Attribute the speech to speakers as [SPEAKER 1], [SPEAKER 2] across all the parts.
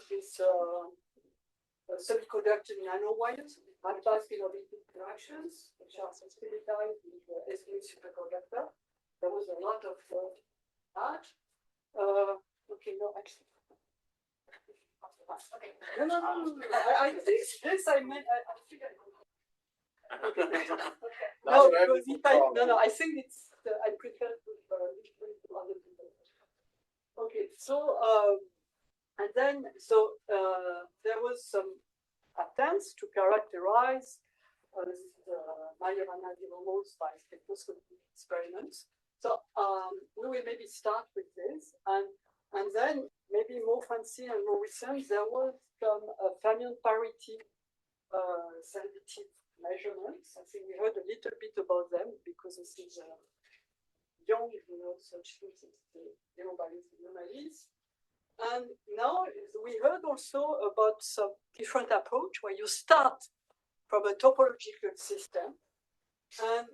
[SPEAKER 1] these semiconductor nanowires, high-pass pin-orbital interactions, which are sensitized with the SU superconductor. There was a lot of that. Okay, no, actually. Okay. No. I think this I meant. I think I. Okay. No, because if I think it's. I prefer to other people. Okay, so and then there was some attempts to characterize Majorana modes by spectroscopy experiments. So we will maybe start with this, and then maybe more fancy and more recent, there was some fermion parity sensitive measurements. I think we heard a little bit about them because this is young, such things as the anomalies. And now we heard also about some different approach where you start from a topological system, and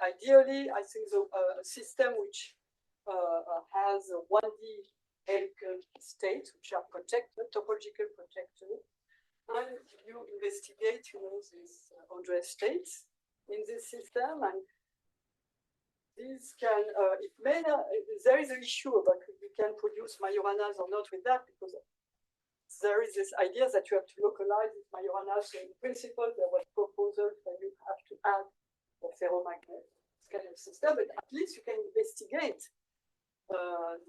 [SPEAKER 1] ideally, I think a system which has a 1D helical states which are protected, topological protected, and you investigate, these Andreev states in this system, and these can, there is an issue about if you can produce Majoranas or not with that, because there is this idea that you have to localize these Majoranas. So in principle, there was proposals that you have to add a ferromagnet kind of system, but at least you can investigate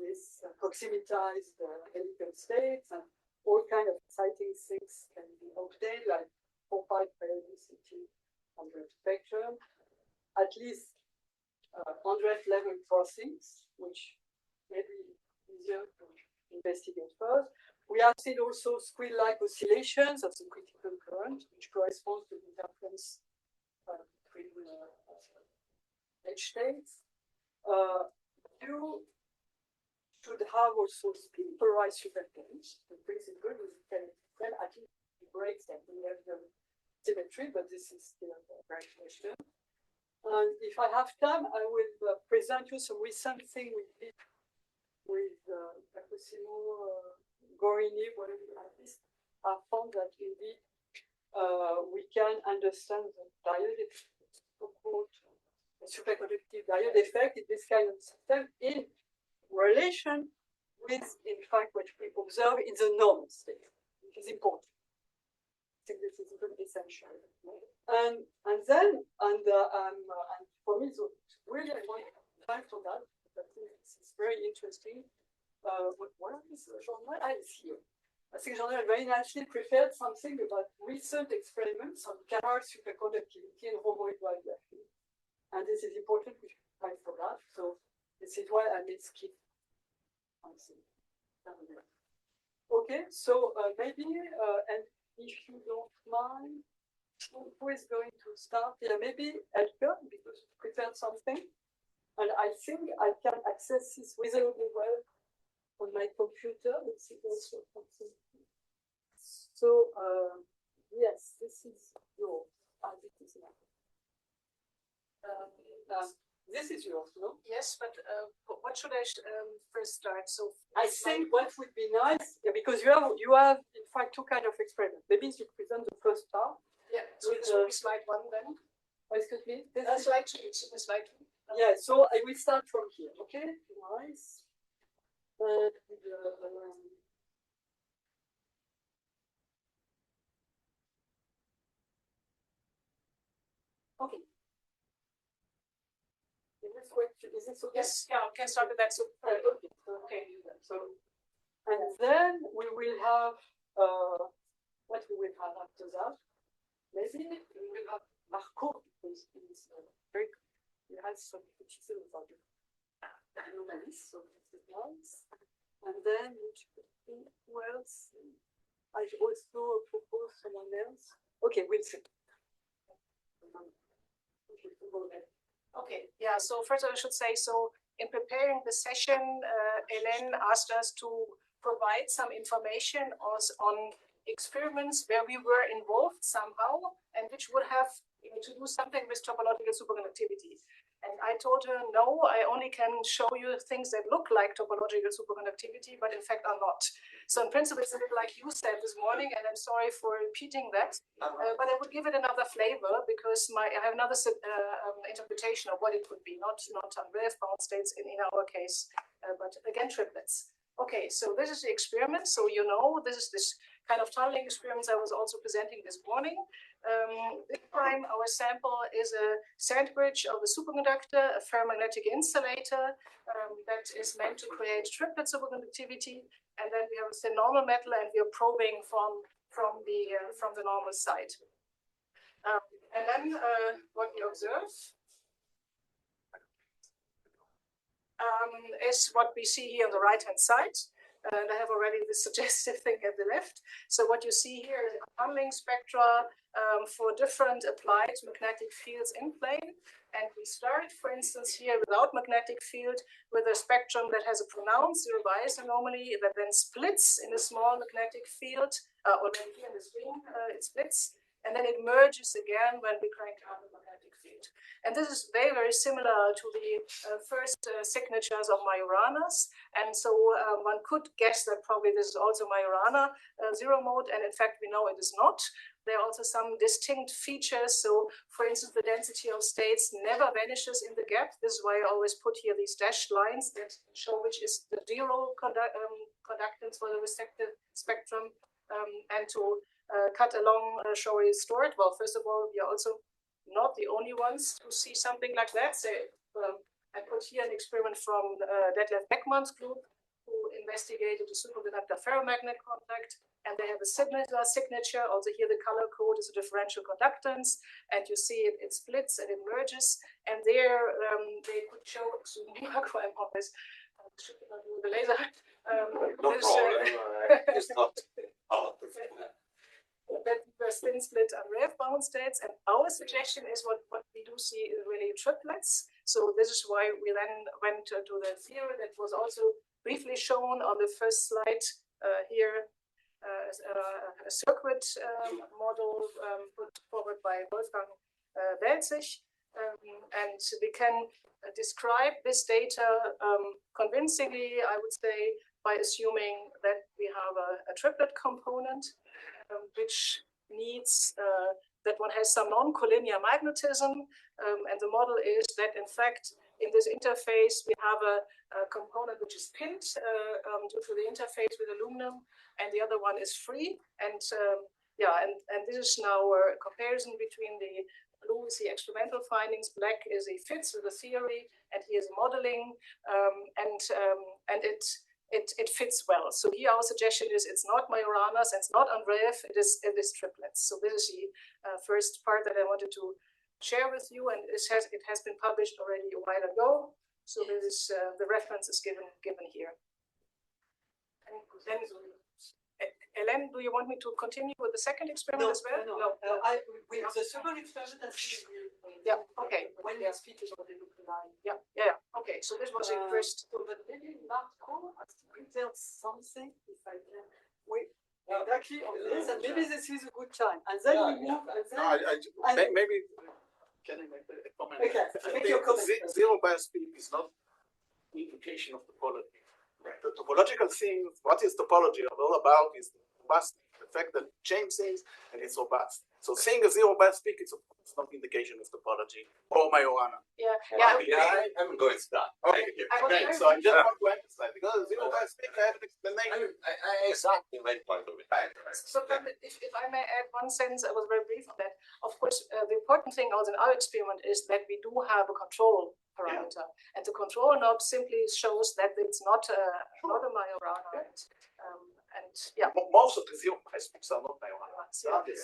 [SPEAKER 1] this proximitized helical states, and all kind of exciting things can be obtained, like 4-5 periodicity on the spectrum, at least 100 level crossings, which may be easier to investigate first. We have seen also squid-like oscillations of the critical current, which corresponds to the interference between edge states. You should have also spin polarized superconductors. The principle is you can at least break them. We have the symmetry, but this is still a very question. And if I have time, I will present you some recent thing we did with Cosimo Gorini, whatever like this. I found that indeed we can understand the diode effect, so-called superconductive diode effect in this kind of system in relation with, in fact, what we observe in the normal state, which is important. I think this is even essential. And then, for me, so really, I want to thank for that. I think it's very interesting. What is the journal? It's here. I think the journal very nicely prepared something about recent experiments on canal superconductivity and rhomboid radiation. And this is important, we should thank for that. So this is why I made skip. Okay, so maybe, and if you don't mind, who is going to start? Yeah, maybe Elke, because you prepared something. And I think I can access this reasonably well on my computer. Let's see also something. So, yes, this is yours. This is yours, no?
[SPEAKER 2] Yes, but what should I first start? So
[SPEAKER 1] I think what would be nice, because you have in fact two kind of experiments. Maybe you present the first part.
[SPEAKER 2] Yeah, so this will be slide 1 then.
[SPEAKER 1] Excuse me?
[SPEAKER 2] Slide 2. Slide 2.
[SPEAKER 1] Yeah, so I will start from here. Okay, nice. Okay. Is this okay?
[SPEAKER 2] Yes, yeah, we can start with that. So,
[SPEAKER 1] okay. So, and then we will have what we will have after that. Maybe we will have Marco, because he's very. He has some criticism about the anomalies, so this is nice. And then who else? I also propose someone else. Okay, we'll see.
[SPEAKER 2] Okay, yeah, so first I should say, so in preparing the session, Hélène asked us to provide some information on experiments where we were involved somehow and which would have to do something with topological superconductivity. And I told her, no, I only can show you things that look like topological superconductivity, but in fact are not. So in principle, it's a bit like you said this morning, and I'm sorry for repeating that, but I would give it another flavor because I have another interpretation of what it could be, not unrelief bound states in our case, but again, triplets. Okay, so this is the experiment. So you know, this is this kind of tunneling experiments I was also presenting this morning. This time our sample is a sandwich of a superconductor, a ferromagnetic insulator that is meant to create triplet superconductivity, and then we have a thin normal metal, and we are probing from the normal side. And then what we observe is what we see here on the right-hand side. And I have already the suggestive thing at the left. So what you see here is tunneling spectra for different applied magnetic fields in plane. And we start, for instance, here without magnetic field with a spectrum that has a pronounced zero bias anomaly that then splits in a small magnetic field, or then here in the screen, it splits. And then it merges again when we crank down the magnetic field. And this is very, very similar to the first signatures of Majoranas. And so one could guess that probably this is also Majorana zero mode. And in fact, we know it is not. There are also some distinct features. So for instance, the density of states never vanishes in the gap. This is why I always put here these dashed lines that show which is the zero conductance for the respective spectrum. And to cut along Shori stored. Well, first of all, we are also not the only ones to see something like that. So, I put here an experiment from Detlef Beckmann's group, who investigated the superconductor ferromagnet contact, and they have a similar signature. Also here the color code is a differential conductance, and you see it splits and it merges, and there they could show, I'm on this, the laser.
[SPEAKER 3] No problem, it's not.
[SPEAKER 2] That were spin split unrelief bound states, and our suggestion is what we do see is really triplets. So this is why we then went to the theory that was also briefly shown on the first slide here, a circuit model put forward by Wolfgang Belzig, and we can describe this data convincingly, I would say, by assuming that we have a triplet component, which needs that one has some non-collinear magnetism, and the model is that in fact in this interface we have a component which is pinned due to the interface with aluminum, and the other one is free. And and this is now a comparison between the blue is the experimental findings, black is a fits with the theory, and here's modeling, and it fits well. So here our suggestion is it's not Majoranas, it's not unrelief, it is triplets. So this is the first part that I wanted to share with you, and it has been published already a while ago. So this is the reference is given here. And then, Hélène, do you want me to continue with the second experiment as well?
[SPEAKER 1] No. With the second experiment, I think
[SPEAKER 2] yeah. Okay.
[SPEAKER 1] When you speak about the local line.
[SPEAKER 2] Yeah. Okay. So this was the first.
[SPEAKER 1] So, but maybe Marco has prepared something, if I can. Wait. Exactly on this, and maybe this is a good time. And then we move.
[SPEAKER 3] Maybe. Can I make a comment?
[SPEAKER 1] Okay. Make your comment.
[SPEAKER 3] Zero bias peak is not the implication of topology. Right. The topological thing, what is topology all about is the fact that change things and it's robust. So seeing a zero bias peak, it's not indication of topology or Majorana.
[SPEAKER 4] I'm going to start.
[SPEAKER 3] Okay, great. So I just want to emphasize, because zero bias peak, I have an explanation.
[SPEAKER 4] I exactly my point of it.
[SPEAKER 2] So if I may add one sentence, I was very brief on that. Of course, the important thing also in our experiment is that we do have a control parameter, and the control knob simply shows that it's not a Majorana.
[SPEAKER 3] Most of the zero bias peaks are not Majorana.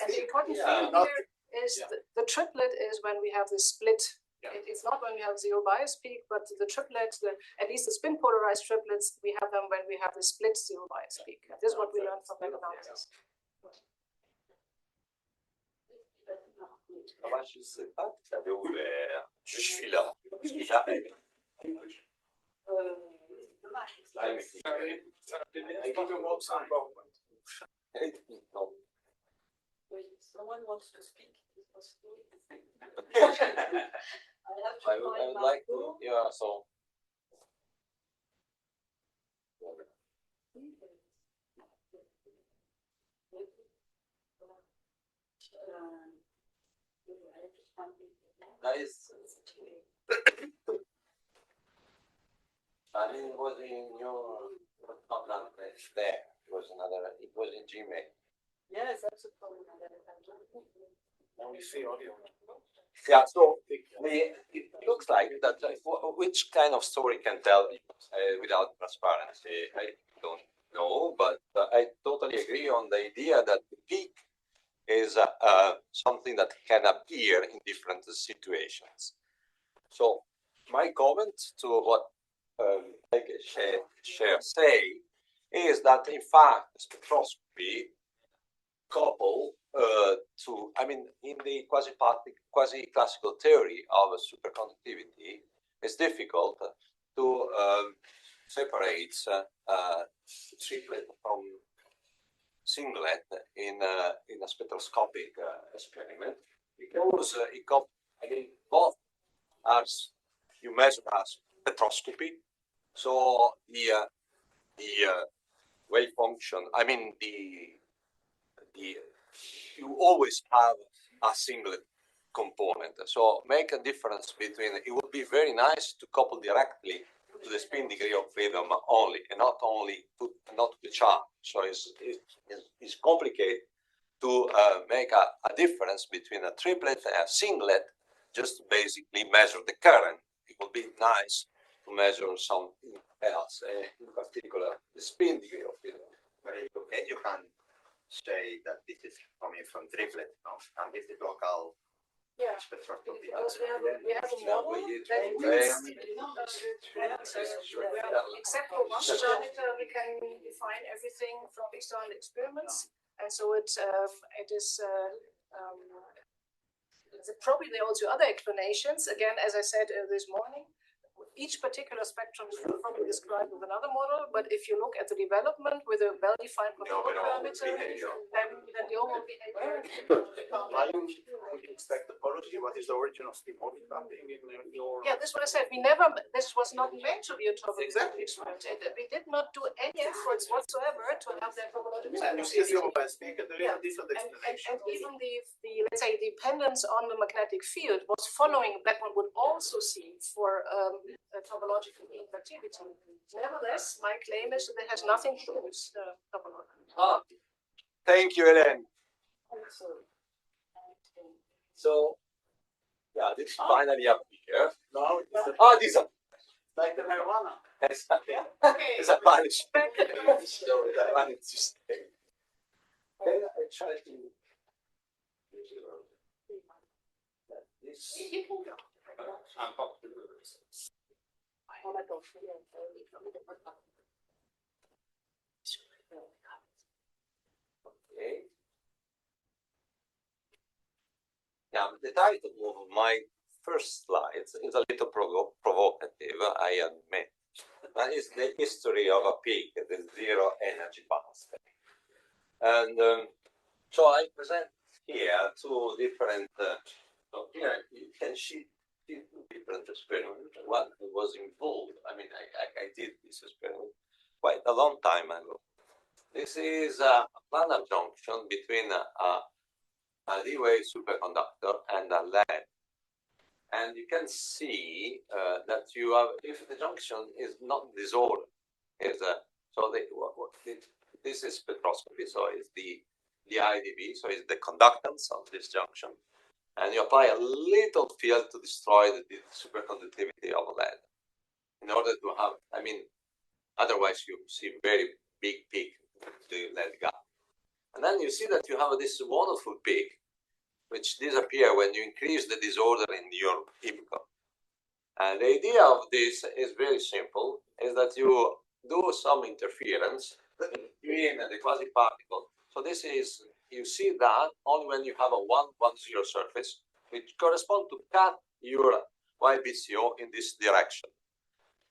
[SPEAKER 2] And the important thing here is the triplet is when we have this split. It's not when we have zero bias peak, but the triplet, at least the spin polarized triplets, we have them when we have the split zero bias peak. And this is what we learned from that analysis.
[SPEAKER 4] Je ne sais pas, tu avais ouvert. Je suis là. J'arrive.
[SPEAKER 1] Someone wants to speak.
[SPEAKER 4] I would like to, yeah, so. That is, I mean, it was in your, not there, it was another, it was in Gmail.
[SPEAKER 1] Yes, that's a problem.
[SPEAKER 3] Now we see audio.
[SPEAKER 4] Yeah, so it looks like that which kind of story can tell without transparency? I don't know, but I totally agree on the idea that the peak is something that can appear in different situations. So my comment to what share say is that in fact spectroscopy couple to, I mean, in the quasi-classical theory of superconductivity, it's difficult to separate triplet from singlet in a spectroscopic experiment, because I mean, both as you measure as spectroscopy, so the wave function, I mean you always have a singlet component. So make a difference between, it would be very nice to couple directly to the spin degree of freedom only, and not to the charge. So it's complicated to make a difference between a triplet and a singlet, just to basically measure the current. It would be nice to measure something else, in particular the spin degree of freedom.
[SPEAKER 5] You can say that this is coming from triplet, no? And this is local spectroscopy.
[SPEAKER 2] Because we have a model that except for one parameter, we can define everything from external experiments, and so it is. Probably there are also other explanations. Again, as I said this morning, each particular spectrum is probably described with another model, but if you look at the development with a well-defined control parameter, then the overall behavior.
[SPEAKER 3] Why would you expect topology? What is the origin of spin-orbit mapping in your?
[SPEAKER 2] Yeah, this is what I said. This was not meant to be a topological experiment. We did not do any efforts whatsoever to have that topological.
[SPEAKER 3] And you see a zero band peak, and there is a different explanation.
[SPEAKER 2] And even the let's say dependence on the magnetic field was following that one would also see for topological invertibility. Nevertheless, my claim is that it has nothing to do with topology.
[SPEAKER 4] Thank you, Hélène. So, yeah, this finally up here.
[SPEAKER 3] No,
[SPEAKER 4] These are
[SPEAKER 3] like the marijuana.
[SPEAKER 4] exactly.
[SPEAKER 2] Okay.
[SPEAKER 4] It's a punishment. So that one is just. Then I try to. This. Okay. Now, the title of my first slides is a little provocative, I admit. That is the history of a peak, the zero energy band state. And so I present here two different, so here you can see two different experiments. One was involved, I mean, I did this experiment quite a long time ago. This is a planar junction between a D-wave superconductor and a LED. And you can see that you have, if the junction is not disordered, this is spectroscopy, so it's the IDB, so it's the conductance of this junction. And you apply a little field to destroy the superconductivity of LED in order to have, I mean, otherwise you see very big peak, the LED gap. And then you see that you have this wonderful peak, which disappear when you increase the disorder in your EPCOM. And the idea of this is very simple, is that you do some interference between the quasi-particle. So this is, you see that only when you have a 1-1-0 surface, which correspond to cut your YBCO in this direction.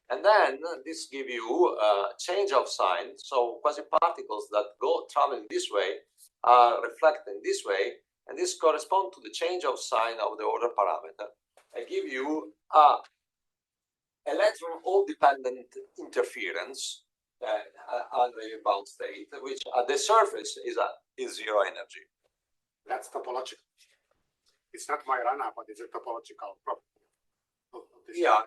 [SPEAKER 4] And then this gives you a change of sign. So quasi-particles that go traveling this way are reflected in this way, and this corresponds to the change of sign of the order parameter. I give you a electron hole dependent interference under a bound state, which at the surface is zero energy.
[SPEAKER 6] That's topological. It's not Majorana, but it's a topological property.
[SPEAKER 4] Yeah,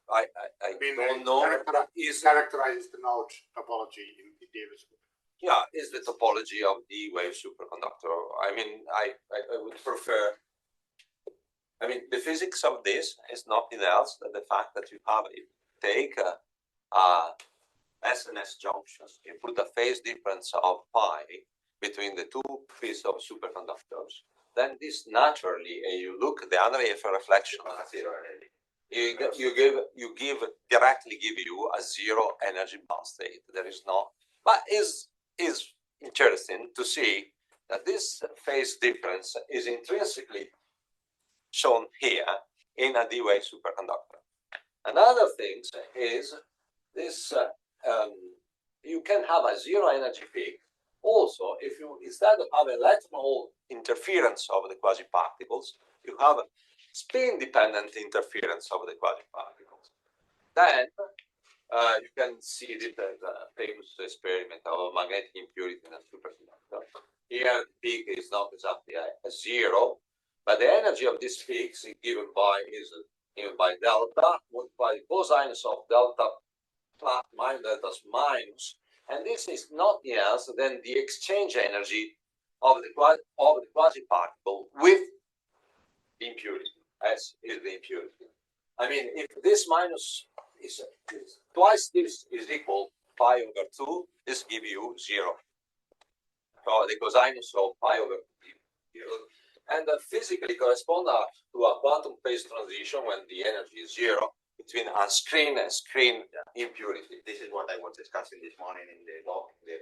[SPEAKER 4] I don't know. That is
[SPEAKER 6] characterizes the node topology in the Davis group.
[SPEAKER 4] Yeah, is the topology of the wave superconductor. I mean, I would prefer. I mean, the physics of this is nothing else than the fact that you have take SNS junctions, you put a phase difference of pi between the two pieces of superconductors. Then this naturally, you look at the Andreev reflection at zero energy. You directly give you a zero energy bound state. There is no, but is interesting to see that this phase difference is intrinsically shown here in a D-wave superconductor. Another thing is this: you can have a zero energy peak. Also, if you instead of have electron interference of the quasi-particles, you have spin-dependent interference of the quasi-particles. Then you can see this as a famous experiment of magnetic impurity in a superconductor. Here, the peak is not exactly a zero, but the energy of these peaks is given by delta multiplied cosine of delta plus minus delta minus, and this is nothing else than the exchange energy of the quasi-particle with the impurity. S is the impurity. I mean, if this minus is twice this is equal pi over 2, this gives you 0. So the cosinus of pi over 2, and physically correspond to a quantum phase transition when the energy is 0 between a screen and screen impurity.
[SPEAKER 5] This is what I was discussing this morning in the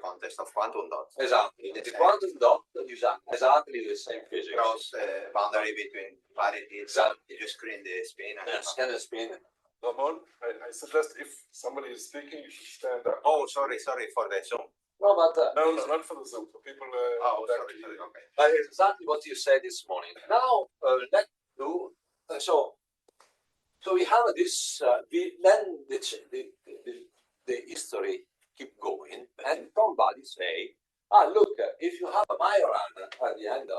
[SPEAKER 5] context of quantum dots.
[SPEAKER 4] Exactly. The quantum dot is exactly the same physics.
[SPEAKER 5] Cross boundary between parities.
[SPEAKER 4] Exactly.
[SPEAKER 5] You screen the spin.
[SPEAKER 4] Scan and spin.
[SPEAKER 7] Ramon, I suggest if somebody is speaking, you should stand up.
[SPEAKER 5] Oh, sorry for the Zoom.
[SPEAKER 4] No, but
[SPEAKER 7] No, not for the Zoom. For people.
[SPEAKER 5] Sorry. Okay.
[SPEAKER 4] But it's exactly what you said this morning. Now let's do so we have this. Then the history keep going, and somebody say, look, if you have a Majorana at the end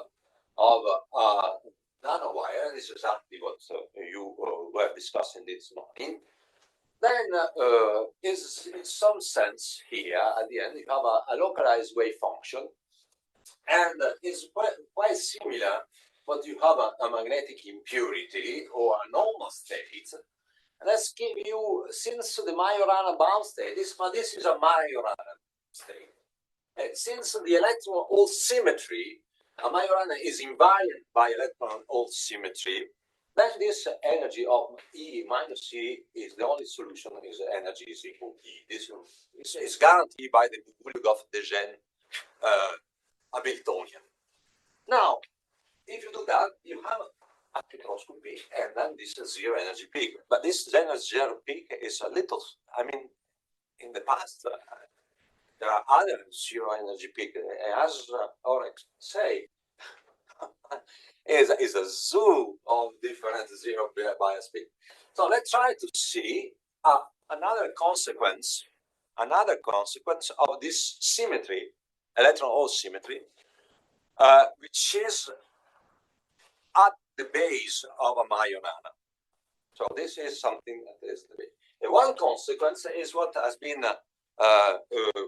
[SPEAKER 4] of a nanowire, this is exactly what you were discussing this morning. Then is in some sense here at the end you have a localized wave function, and it's quite similar, but you have a magnetic impurity or a normal state. Let's give you, since the Majorana bound state, this is a Majorana state. Since the electron hole symmetry, a Majorana is invariant by electron hole symmetry, then this energy of E minus E is the only solution, is energy is equal to E. This is guaranteed by the Bulgakov-Dejean Hamiltonian. Now, if you do that, you have a spectroscopy, and then this is zero energy peak. But this zero peak is a little, I mean, in the past, there are other zero energy peaks. As Orex say, is a zoo of different zero bias peak. So let's try to see another consequence of this symmetry, electron hole symmetry, which is at the base of a Majorana. So this is something that is the base. The one consequence is what has been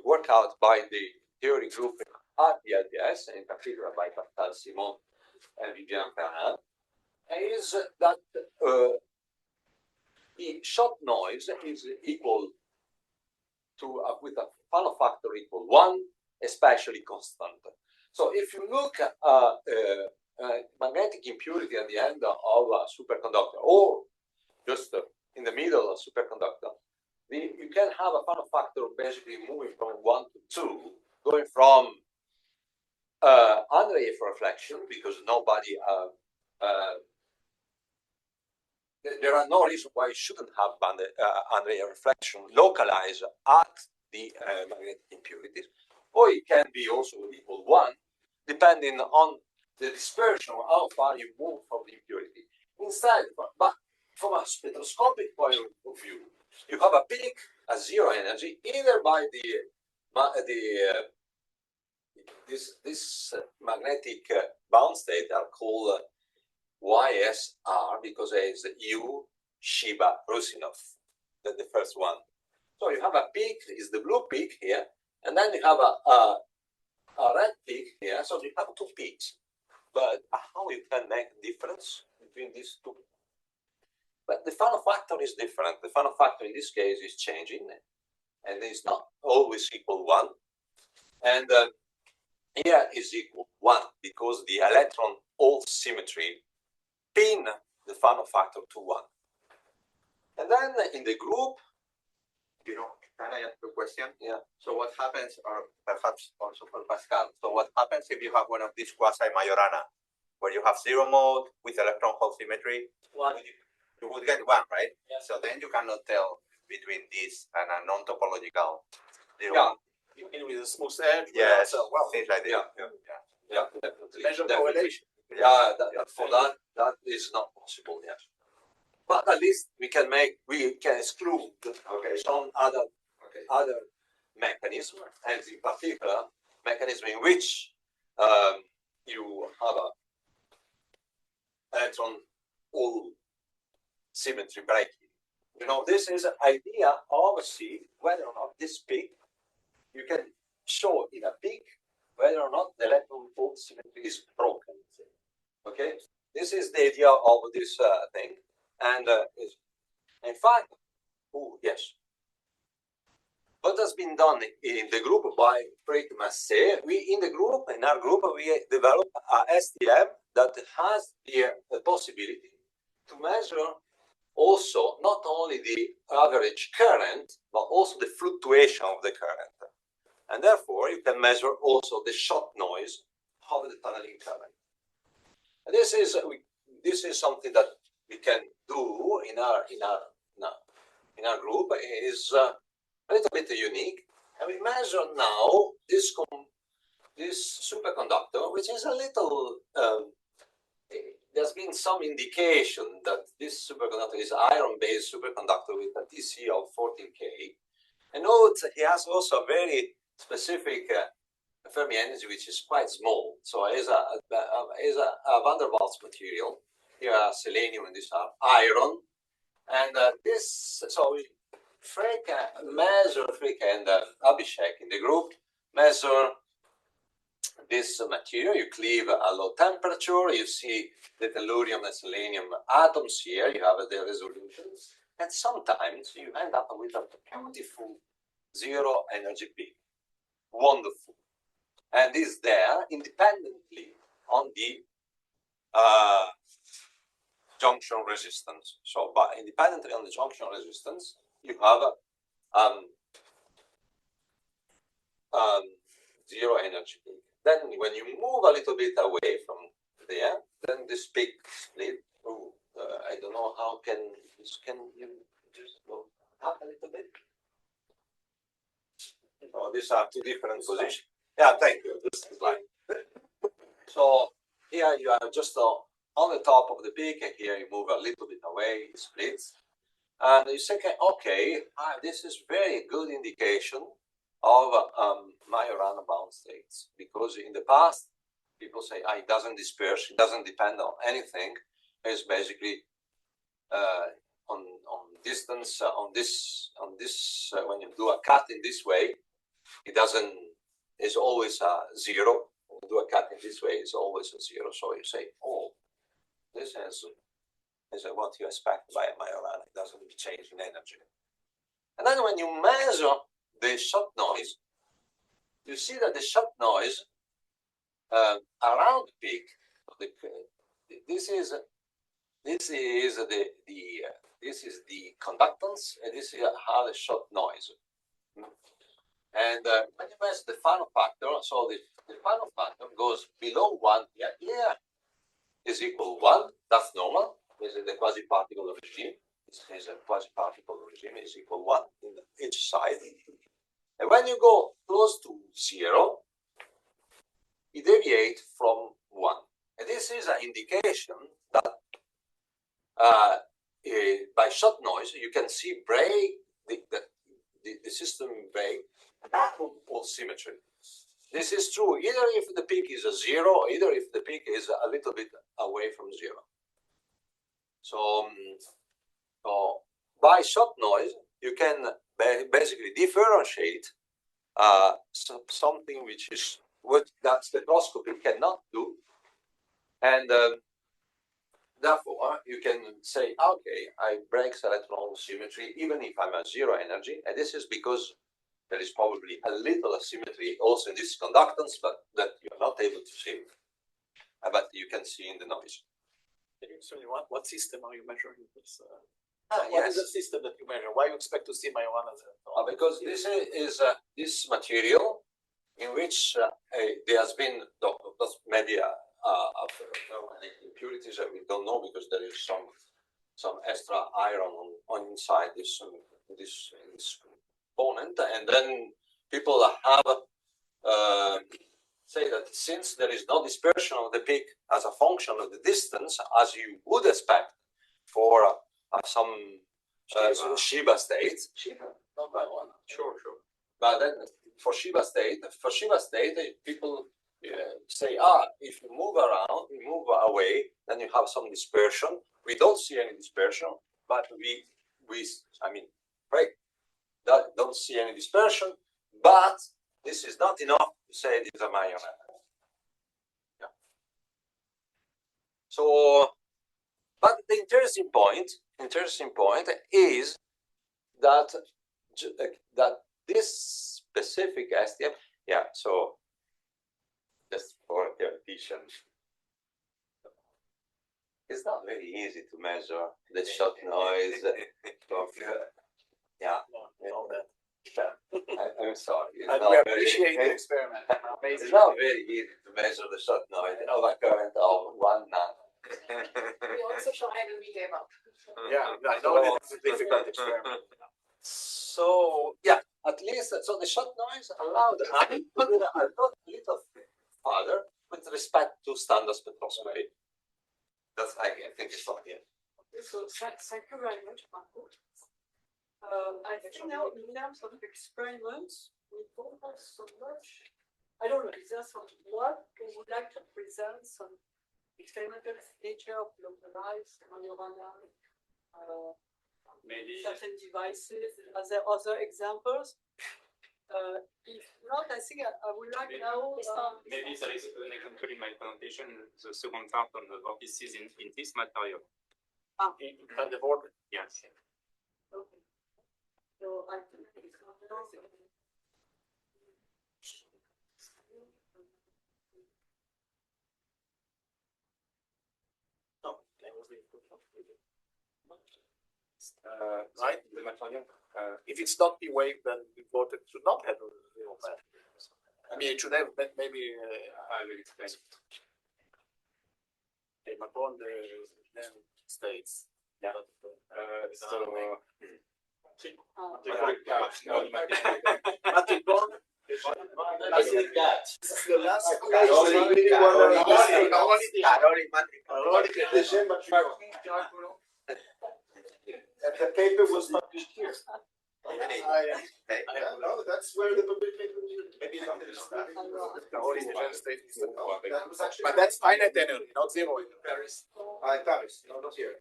[SPEAKER 4] worked out by the theory group at the TIDES, in particular by Pascal Simon and Vivian Perrin, is that the shot noise is equal to with a Fano factor equal 1, especially constant. So if you look at magnetic impurity at the end of a superconductor, or just in the middle of a superconductor, you can have a Fano factor basically moving from 1 to 2, going from Andreev reflection, because nobody there are no reason why you shouldn't have Andreev reflection localized at the magnetic impurities, or it can be also equal 1, depending on the dispersion, how far you move from the impurity. Instead, but from a spectroscopic point of view, you have a peak at zero energy, either by this magnetic bound state are called YSR because it is U Shiba Rusinov, the first one. So you have a peak, is the blue peak here, and then you have a red peak here. So you have two peaks. But how you can make a difference between these two? But the Fano factor is different. The Fano factor in this case is changing, and it's not always equal 1. And here is equal 1 because the electron hole symmetry pin the Fano factor to 1. And then in the group,
[SPEAKER 5] You know, can I ask a question?
[SPEAKER 4] Yeah.
[SPEAKER 5] So what happens, or perhaps also for Pascal, so what happens if you have one of these quasi-Majorana, where you have zero mode with electron hole symmetry?
[SPEAKER 4] One.
[SPEAKER 5] You would get 1, right?
[SPEAKER 4] Yeah.
[SPEAKER 5] So then you cannot tell between this and a non-topological zero.
[SPEAKER 4] Yeah.
[SPEAKER 3] You mean with a smooth edge?
[SPEAKER 5] Yes,
[SPEAKER 3] Well,
[SPEAKER 5] things like this.
[SPEAKER 4] Yeah, definitely.
[SPEAKER 3] measure
[SPEAKER 4] Definitely.
[SPEAKER 3] correlation.
[SPEAKER 4] Yeah, for that is not possible yet. But at least we can exclude some other mechanism, and in particular mechanism in which you have a electron hole symmetry breaking. You know, this is an idea of see whether or not this peak you can show in a peak whether or not the electron hole symmetry is broken. Okay, this is the idea of this thing, and in fact, yes. What has been done in the group by Frédéric Massé, in our group, we developed a STM that has the possibility to measure also not only the average current, but also the fluctuation of the current. And therefore, you can measure also the shock noise of the tunneling current. And this is something that we can do in our group. It is a little bit unique, and we measure now this superconductor, which is a little. There's been some indication that this superconductor is iron-based superconductor with a TC of 14K. And note he has also a very specific Fermi energy, which is quite small. So it is a van der Waals material. Here are selenium and these are iron. And Freek and Abhishek in the group measure this material. You cleave a low temperature. You see the tellurium and selenium atoms here. You have the resolutions. And sometimes you end up with a beautiful zero energy peak. Wonderful. And is there independently on the junction resistance. So, but independently on the junction resistance, you have zero energy peak. Then, when you move a little bit away from there, then this peak split. I don't know how can you just go up a little bit? Oh, these are two different positions. Yeah, thank you. This is like so. Here you are just on the top of the peak, and here you move a little bit away, it splits. And you say, okay, this is very good indication of Majorana bound states, because in the past, people say, it doesn't disperse, it doesn't depend on anything. It's basically on distance, on this, when you do a cut in this way, it doesn't, it's always a zero. When you do a cut in this way, it's always a zero. So you say, this is what you expect by a Majorana. It doesn't change in energy. And then when you measure the shock noise, you see that the shock noise around the peak. This is the conductance, and this is how the shock noise. And when you measure the Fano factor, so the Fano factor goes below 1 here is equal 1. That's normal. This is the quasi-particle regime. This is a quasi-particle regime is equal 1 in each side. And when you go close to 0, deviate from 1. And this is an indication that by shot noise, you can see break the system break all symmetry. This is true either if the peak is a 0, or either if the peak is a little bit away from 0. So, by shot noise, you can basically differentiate something which is what that spectroscopy cannot do, and therefore you can say, okay, I break electron symmetry even if I'm at 0 energy, and this is because there is probably a little asymmetry also in this conductance, but that you're not able to see, but you can see in the noise.
[SPEAKER 3] So what system are you measuring this? What
[SPEAKER 4] Yes.
[SPEAKER 3] is the system that you measure? Why you expect to see Majoranas?
[SPEAKER 4] Because this is this material in which there has been maybe impurities that we don't know, because there is some extra iron on inside this component, and then people have say that since there is no dispersion of the peak as a function of the distance, as you would expect for some Shiba states.
[SPEAKER 3] Not by one. Sure.
[SPEAKER 4] But then for Shiba state, people say, if you move around, you move away, then you have some dispersion. We don't see any dispersion, but don't see any dispersion. But this is not enough to say it is a marionette. Yeah. So, but the interesting point is that this specific STM, so just for repetition, it's not very easy to measure the shot noise of, I'm sorry.
[SPEAKER 3] We appreciate the experiment.
[SPEAKER 4] It's not very easy to measure the shot noise of a current of 1 nano.
[SPEAKER 2] We also tried and we gave up.
[SPEAKER 3] Yeah, I know that it's a difficult experiment.
[SPEAKER 4] So at least so the shot noise allowed a little further with respect to standard spectroscopy. That's I think it's not here.
[SPEAKER 1] So thank you very much, Marco. I think now in terms of experiments, we don't have so much. I don't know, is there some work you would like to present, some experimental nature of localized Majorana,
[SPEAKER 8] maybe
[SPEAKER 1] certain devices? Are there other examples? If not, I think I would like now.
[SPEAKER 8] maybe there is an example in my presentation, the second part on the vortices in this material.
[SPEAKER 3] In the board.
[SPEAKER 8] Yes.
[SPEAKER 1] Okay. So I think it's
[SPEAKER 3] Right?
[SPEAKER 8] The material.
[SPEAKER 3] If it's not the wave, then the voltage should not have a zero mass. I mean, it should have maybe.
[SPEAKER 8] I will explain.
[SPEAKER 3] Upon the states.
[SPEAKER 8] Yeah.
[SPEAKER 3] The last
[SPEAKER 6] And the paper was published here.
[SPEAKER 3] No, that's where the paper maybe not but that's finite energy, not zero in Paris.
[SPEAKER 6] Paris, no, not here.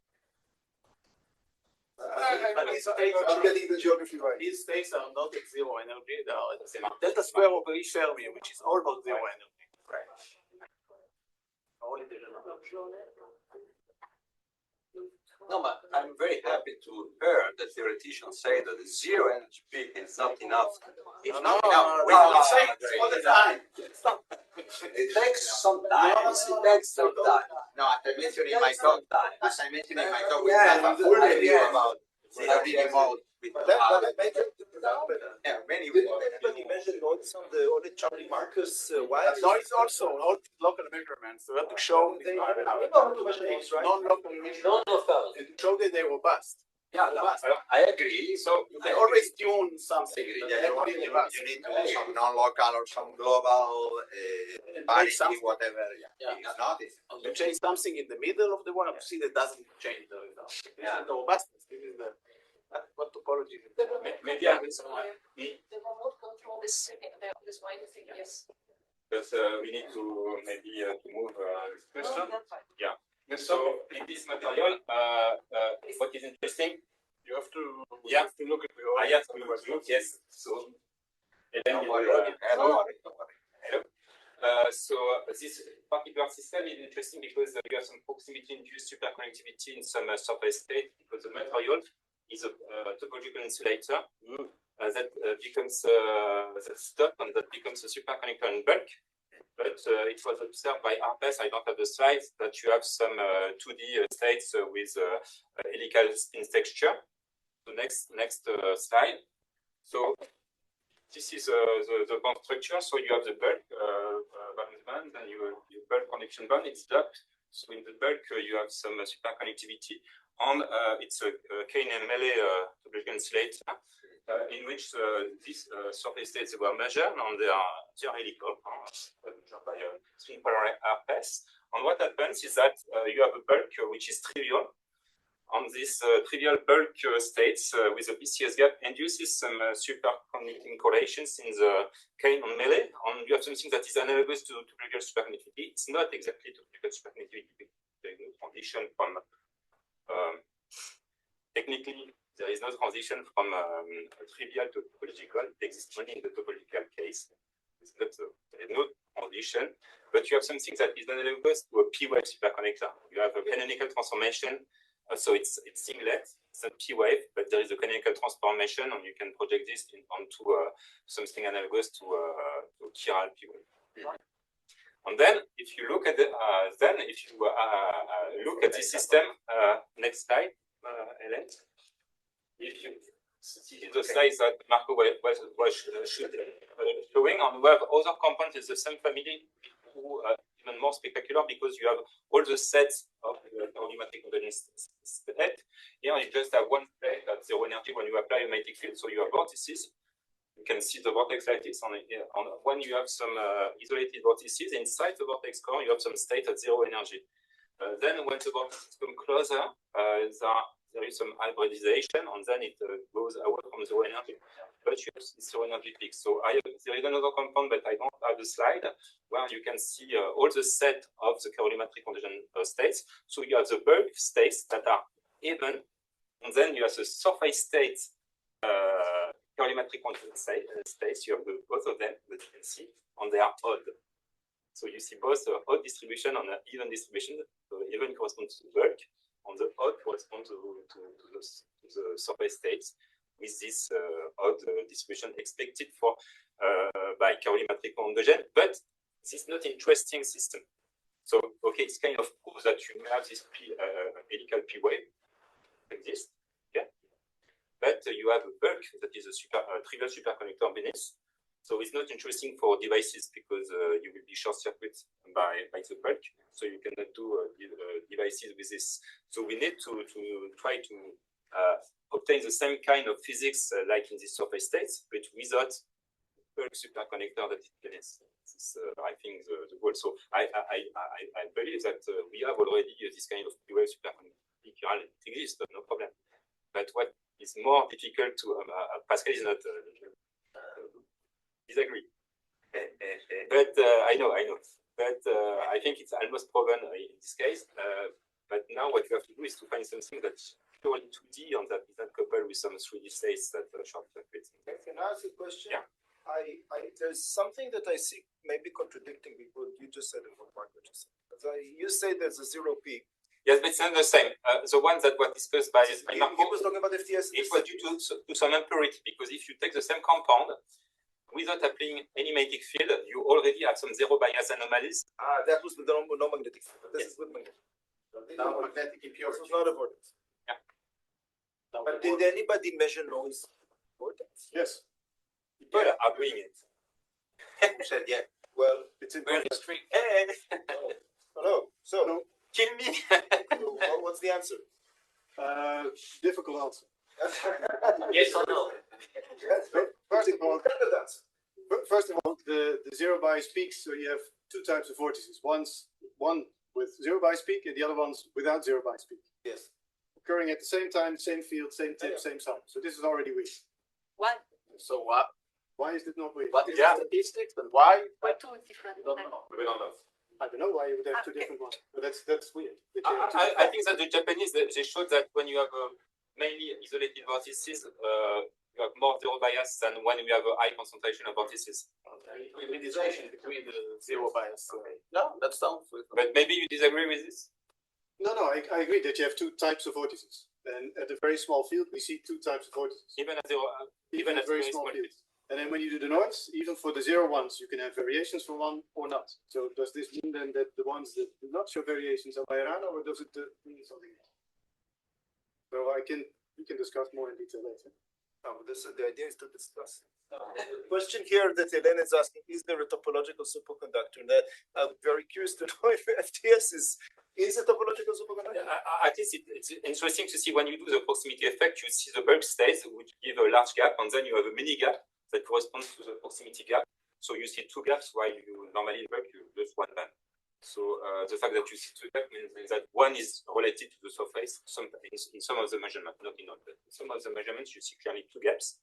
[SPEAKER 6] I'm getting the geography right.
[SPEAKER 3] These states are not at zero energy, they are at delta square over E Fermi, which is almost zero energy.
[SPEAKER 4] No, but I'm very happy to hear the theoreticians say that the zero energy peak is not enough.
[SPEAKER 3] It's not enough. We say it all the time.
[SPEAKER 4] It takes some time.
[SPEAKER 5] No, as I mentioned in my talk, we have a full review about the mode. Yeah, many.
[SPEAKER 6] Anybody measured all the Charlie Marcus wires?
[SPEAKER 3] No, it's also all local measurements. So we have to show non-local measurements and show that they're robust.
[SPEAKER 4] Yeah, I agree. So
[SPEAKER 3] They always tune something.
[SPEAKER 5] You need to do some non-local or some global
[SPEAKER 3] change
[SPEAKER 5] parity,
[SPEAKER 3] something.
[SPEAKER 5] whatever,
[SPEAKER 3] Yeah.
[SPEAKER 5] it's not, it's.
[SPEAKER 3] You change something in the middle of the one, you see that doesn't change the result.
[SPEAKER 5] Yeah.
[SPEAKER 3] The robustness, this is what topology is.
[SPEAKER 8] Maybe I will.
[SPEAKER 2] The remote control is this white thing, yes.
[SPEAKER 8] Because we need to maybe to move question.
[SPEAKER 1] That's fine.
[SPEAKER 8] Yeah. So in this material, what is interesting?
[SPEAKER 7] You have to,
[SPEAKER 8] Yeah.
[SPEAKER 7] have to look at the
[SPEAKER 8] I have to look. Yes. So. And then
[SPEAKER 5] Don't worry, don't worry.
[SPEAKER 8] Hello. So this particular system is interesting because you have some proximity-induced superconductivity in some surface state because the material is a topological insulator that becomes that stuck and that becomes a superconductor in bulk. But it was observed by RPS, I don't have the slides, that you have some 2D states with helical spin texture. So next slide. So this is the bond structure. So you have the bulk valence band and your bulk connection band. It's docked. So in the bulk you have some superconductivity, and it's a KNMLA topological insulator in which these surface states were measured, and they are helical by string polar RPS. And what happens is that you have a bulk which is trivial. On this trivial bulk states with a PCS gap induces some superconducting correlations in the Kane and melee, and you have something that is analogous to topological superconductivity. It's not exactly topological superconductivity. There is no transition from technically there is no transition from trivial to topological. It exists only in the topological case. It's not there is no transition, but you have something that is analogous to a P-wave superconductor. You have a canonical transformation. So it's singlet, it's a P-wave, but there is a canonical transformation, and you can project this onto something analogous to chiral P-wave. And then, if you look at the look at this system, next slide, Hélène. If you see the slides that Marco was showing, and we have other components in the same family who even more spectacular because you have all the sets of the volumetric convergence state. Here you just have one state at zero energy when you apply a magnetic field, so you have vortices. You can see the vortex like this. When you have some isolated vortices inside the vortex core, you have some state at zero energy. Then when the vortices come closer, there is some hybridization, and then it goes away from zero energy. But you have zero energy peaks. So there is another compound, but I don't have the slide where you can see all the set of the calorimetric convergence states. So you have the bulk states that are even, and then you have the surface states calorimetric convergence states. You have both of them that you can see, and they are odd. So you see both odd distribution and even distribution. So even corresponds to bulk, and the odd corresponds to the surface states, with this odd distribution expected for by calorimetric convergence, but this is not interesting system. So okay, it's kind of cool that you have this helical P wave like this, okay? But you have a bulk that is a trivial superconductor beneath. So it's not interesting for devices because you will be short circuit by the bulk. So you cannot do devices with this. So we need to try to obtain the same kind of physics like in the surface states, but without bulk superconductor that it beneath. This is, I think, the goal. So I believe that we have already this kind of P-wave superconductor. It exists, no problem. But what is more difficult to Pascal is not disagree. But I know. But I think it's almost proven in this case. But now what you have to do is to find something that's purely 2D and that is not coupled with some 3D states that short circuits.
[SPEAKER 9] Can I ask a question?
[SPEAKER 8] Yeah.
[SPEAKER 9] There's something that I see maybe contradicting what you just said and what Marco just said. You say there's a zero peak.
[SPEAKER 8] Yes, but it's not the same. The one that was discussed by Marco,
[SPEAKER 9] He was talking about FTS.
[SPEAKER 8] it was due to some impurity, because if you take the same compound without applying any magnetic field, you already have some zero bias anomalies.
[SPEAKER 9] That was with the no magnetic field. This is with magnetic.
[SPEAKER 3] Now magnetic impurity.
[SPEAKER 9] This was not a vortex.
[SPEAKER 8] Yeah.
[SPEAKER 9] But did anybody measure noise vortex?
[SPEAKER 7] Yes.
[SPEAKER 8] People are doing it.
[SPEAKER 5] Who said yeah?
[SPEAKER 9] Well,
[SPEAKER 7] It's in
[SPEAKER 8] Very strict. Hey,
[SPEAKER 9] hello. So,
[SPEAKER 8] kill me.
[SPEAKER 9] what's the answer?
[SPEAKER 7] difficult answer.
[SPEAKER 8] Yes or no?
[SPEAKER 9] First of all, answer.
[SPEAKER 6] first of all, the zero bias peaks. So you have two types of vortices. One with zero bias peak, and the other ones without zero bias peak.
[SPEAKER 9] Yes.
[SPEAKER 6] Occurring at the same time, same field, same tip, same sum. So this is already weak.
[SPEAKER 1] Why?
[SPEAKER 3] So what?
[SPEAKER 6] Why is it not weak?
[SPEAKER 3] What is the statistics and why?
[SPEAKER 1] Why two different?
[SPEAKER 3] I don't know.
[SPEAKER 8] We don't know.
[SPEAKER 6] I don't know why you would have two different ones. But that's weird.
[SPEAKER 8] I think that the Japanese, they showed that when you have mainly isolated vortices, you have more zero bias than when you have a high concentration of vortices.
[SPEAKER 3] Hybridization between the zero bias. No, that sounds good.
[SPEAKER 8] But maybe you disagree with this?
[SPEAKER 6] No, I agree that you have two types of vortices. And at a very small field, we see two types of vortices.
[SPEAKER 8] Even at zero,
[SPEAKER 6] Even at very small fields. And then when you do the noise, even for the zero ones, you can have variations from one or not. So does this mean then that the ones that do not show variations are Majorana, or does it mean something else? So we can discuss more in detail later.
[SPEAKER 9] The idea is to discuss. Question here that Helene is asking: is there a topological superconductor? And I'm very curious to know if FTS is a topological superconductor.
[SPEAKER 8] At least it's interesting to see when you do the proximity effect, you see the bulk states, which give a large gap, and then you have a mini gap that corresponds to the proximity gap. So you see two gaps while you normally in bulk, you just one band. So the fact that you see two gaps means that one is related to the surface. In some of the measurements, not in all, but in some of the measurements, you see clearly two gaps.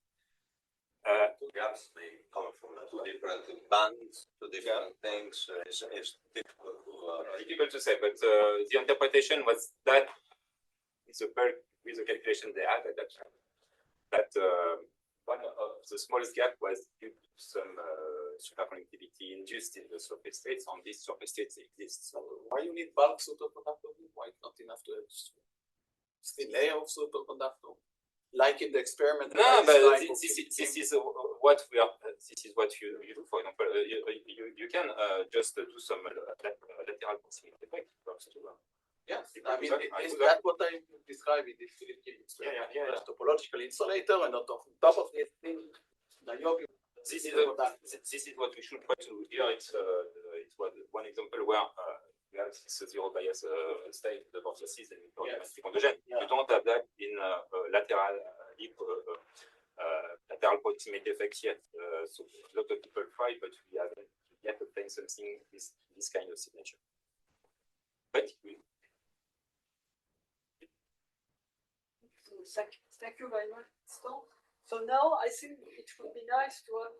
[SPEAKER 4] Two gaps may come from two different bands, two different things. It's difficult to
[SPEAKER 8] difficult to say, but the interpretation was that is a bulk with the calculation they had at that time. That one of the smallest gap was due to some superconductivity induced in the surface states. On these surface states exist.
[SPEAKER 3] So why you need bulk superconductor? Why not enough to have thin layer of superconductor? Like in the experiment.
[SPEAKER 8] No, but this is what we are. This is what you do. For example, you can just do some lateral proximity effect.
[SPEAKER 3] Yes, I mean, is that what I described in this topological insulator, and on top of this thing,
[SPEAKER 8] this is what we should try to do here. It's one example where you have this zero bias state, the vortices, and you don't have that in lateral proximity effects yet. So a lot of people try, but we haven't yet obtained something with this kind of signature. But we
[SPEAKER 1] Thank you very much. So now I think it would be nice to have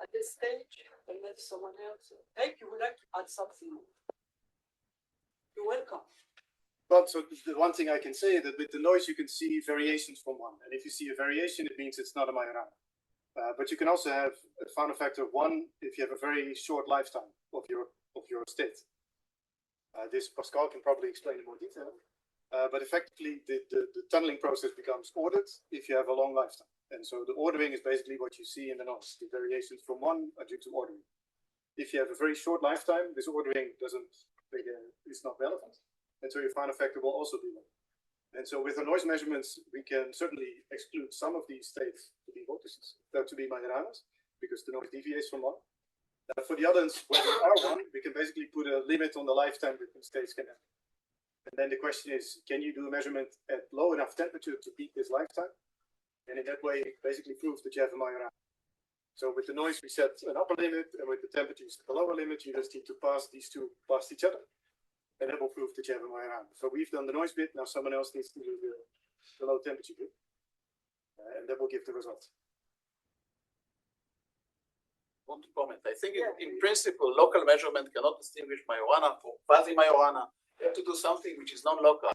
[SPEAKER 1] at this stage, unless someone else, hey, you would like to add something. You're welcome.
[SPEAKER 6] Well, so the one thing I can say is that with the noise, you can see variations from one. And if you see a variation, it means it's not a Majorana. But you can also have a Fano factor of 1 if you have a very short lifetime of your state. This Pascal can probably explain in more detail. But effectively, the tunneling process becomes ordered if you have a long lifetime. And so the ordering is basically what you see in the noise. The variations from 1 are due to ordering. If you have a very short lifetime, this ordering is not relevant. And so your Fano factor will also be low. And so with the noise measurements, we can certainly exclude some of these states to be vortices, to be Majoranas, because the noise deviates from 1. For the others, when they are 1, we can basically put a limit on the lifetime that the states can have. And then the question is, can you do a measurement at low enough temperature to beat this lifetime? And in that way, basically prove that you have a Majorana. So with the noise, we set an upper limit, and with the temperature, you set a lower limit. You just need to pass these two past each other. And that will prove that you have a Majorana. So we've done the noise bit, now someone else needs to do the low temperature bit. And that will give the result.
[SPEAKER 3] Want to comment? I think in principle, local measurement cannot distinguish Majorana from quasi-Majorana. You have to do something which is non-local,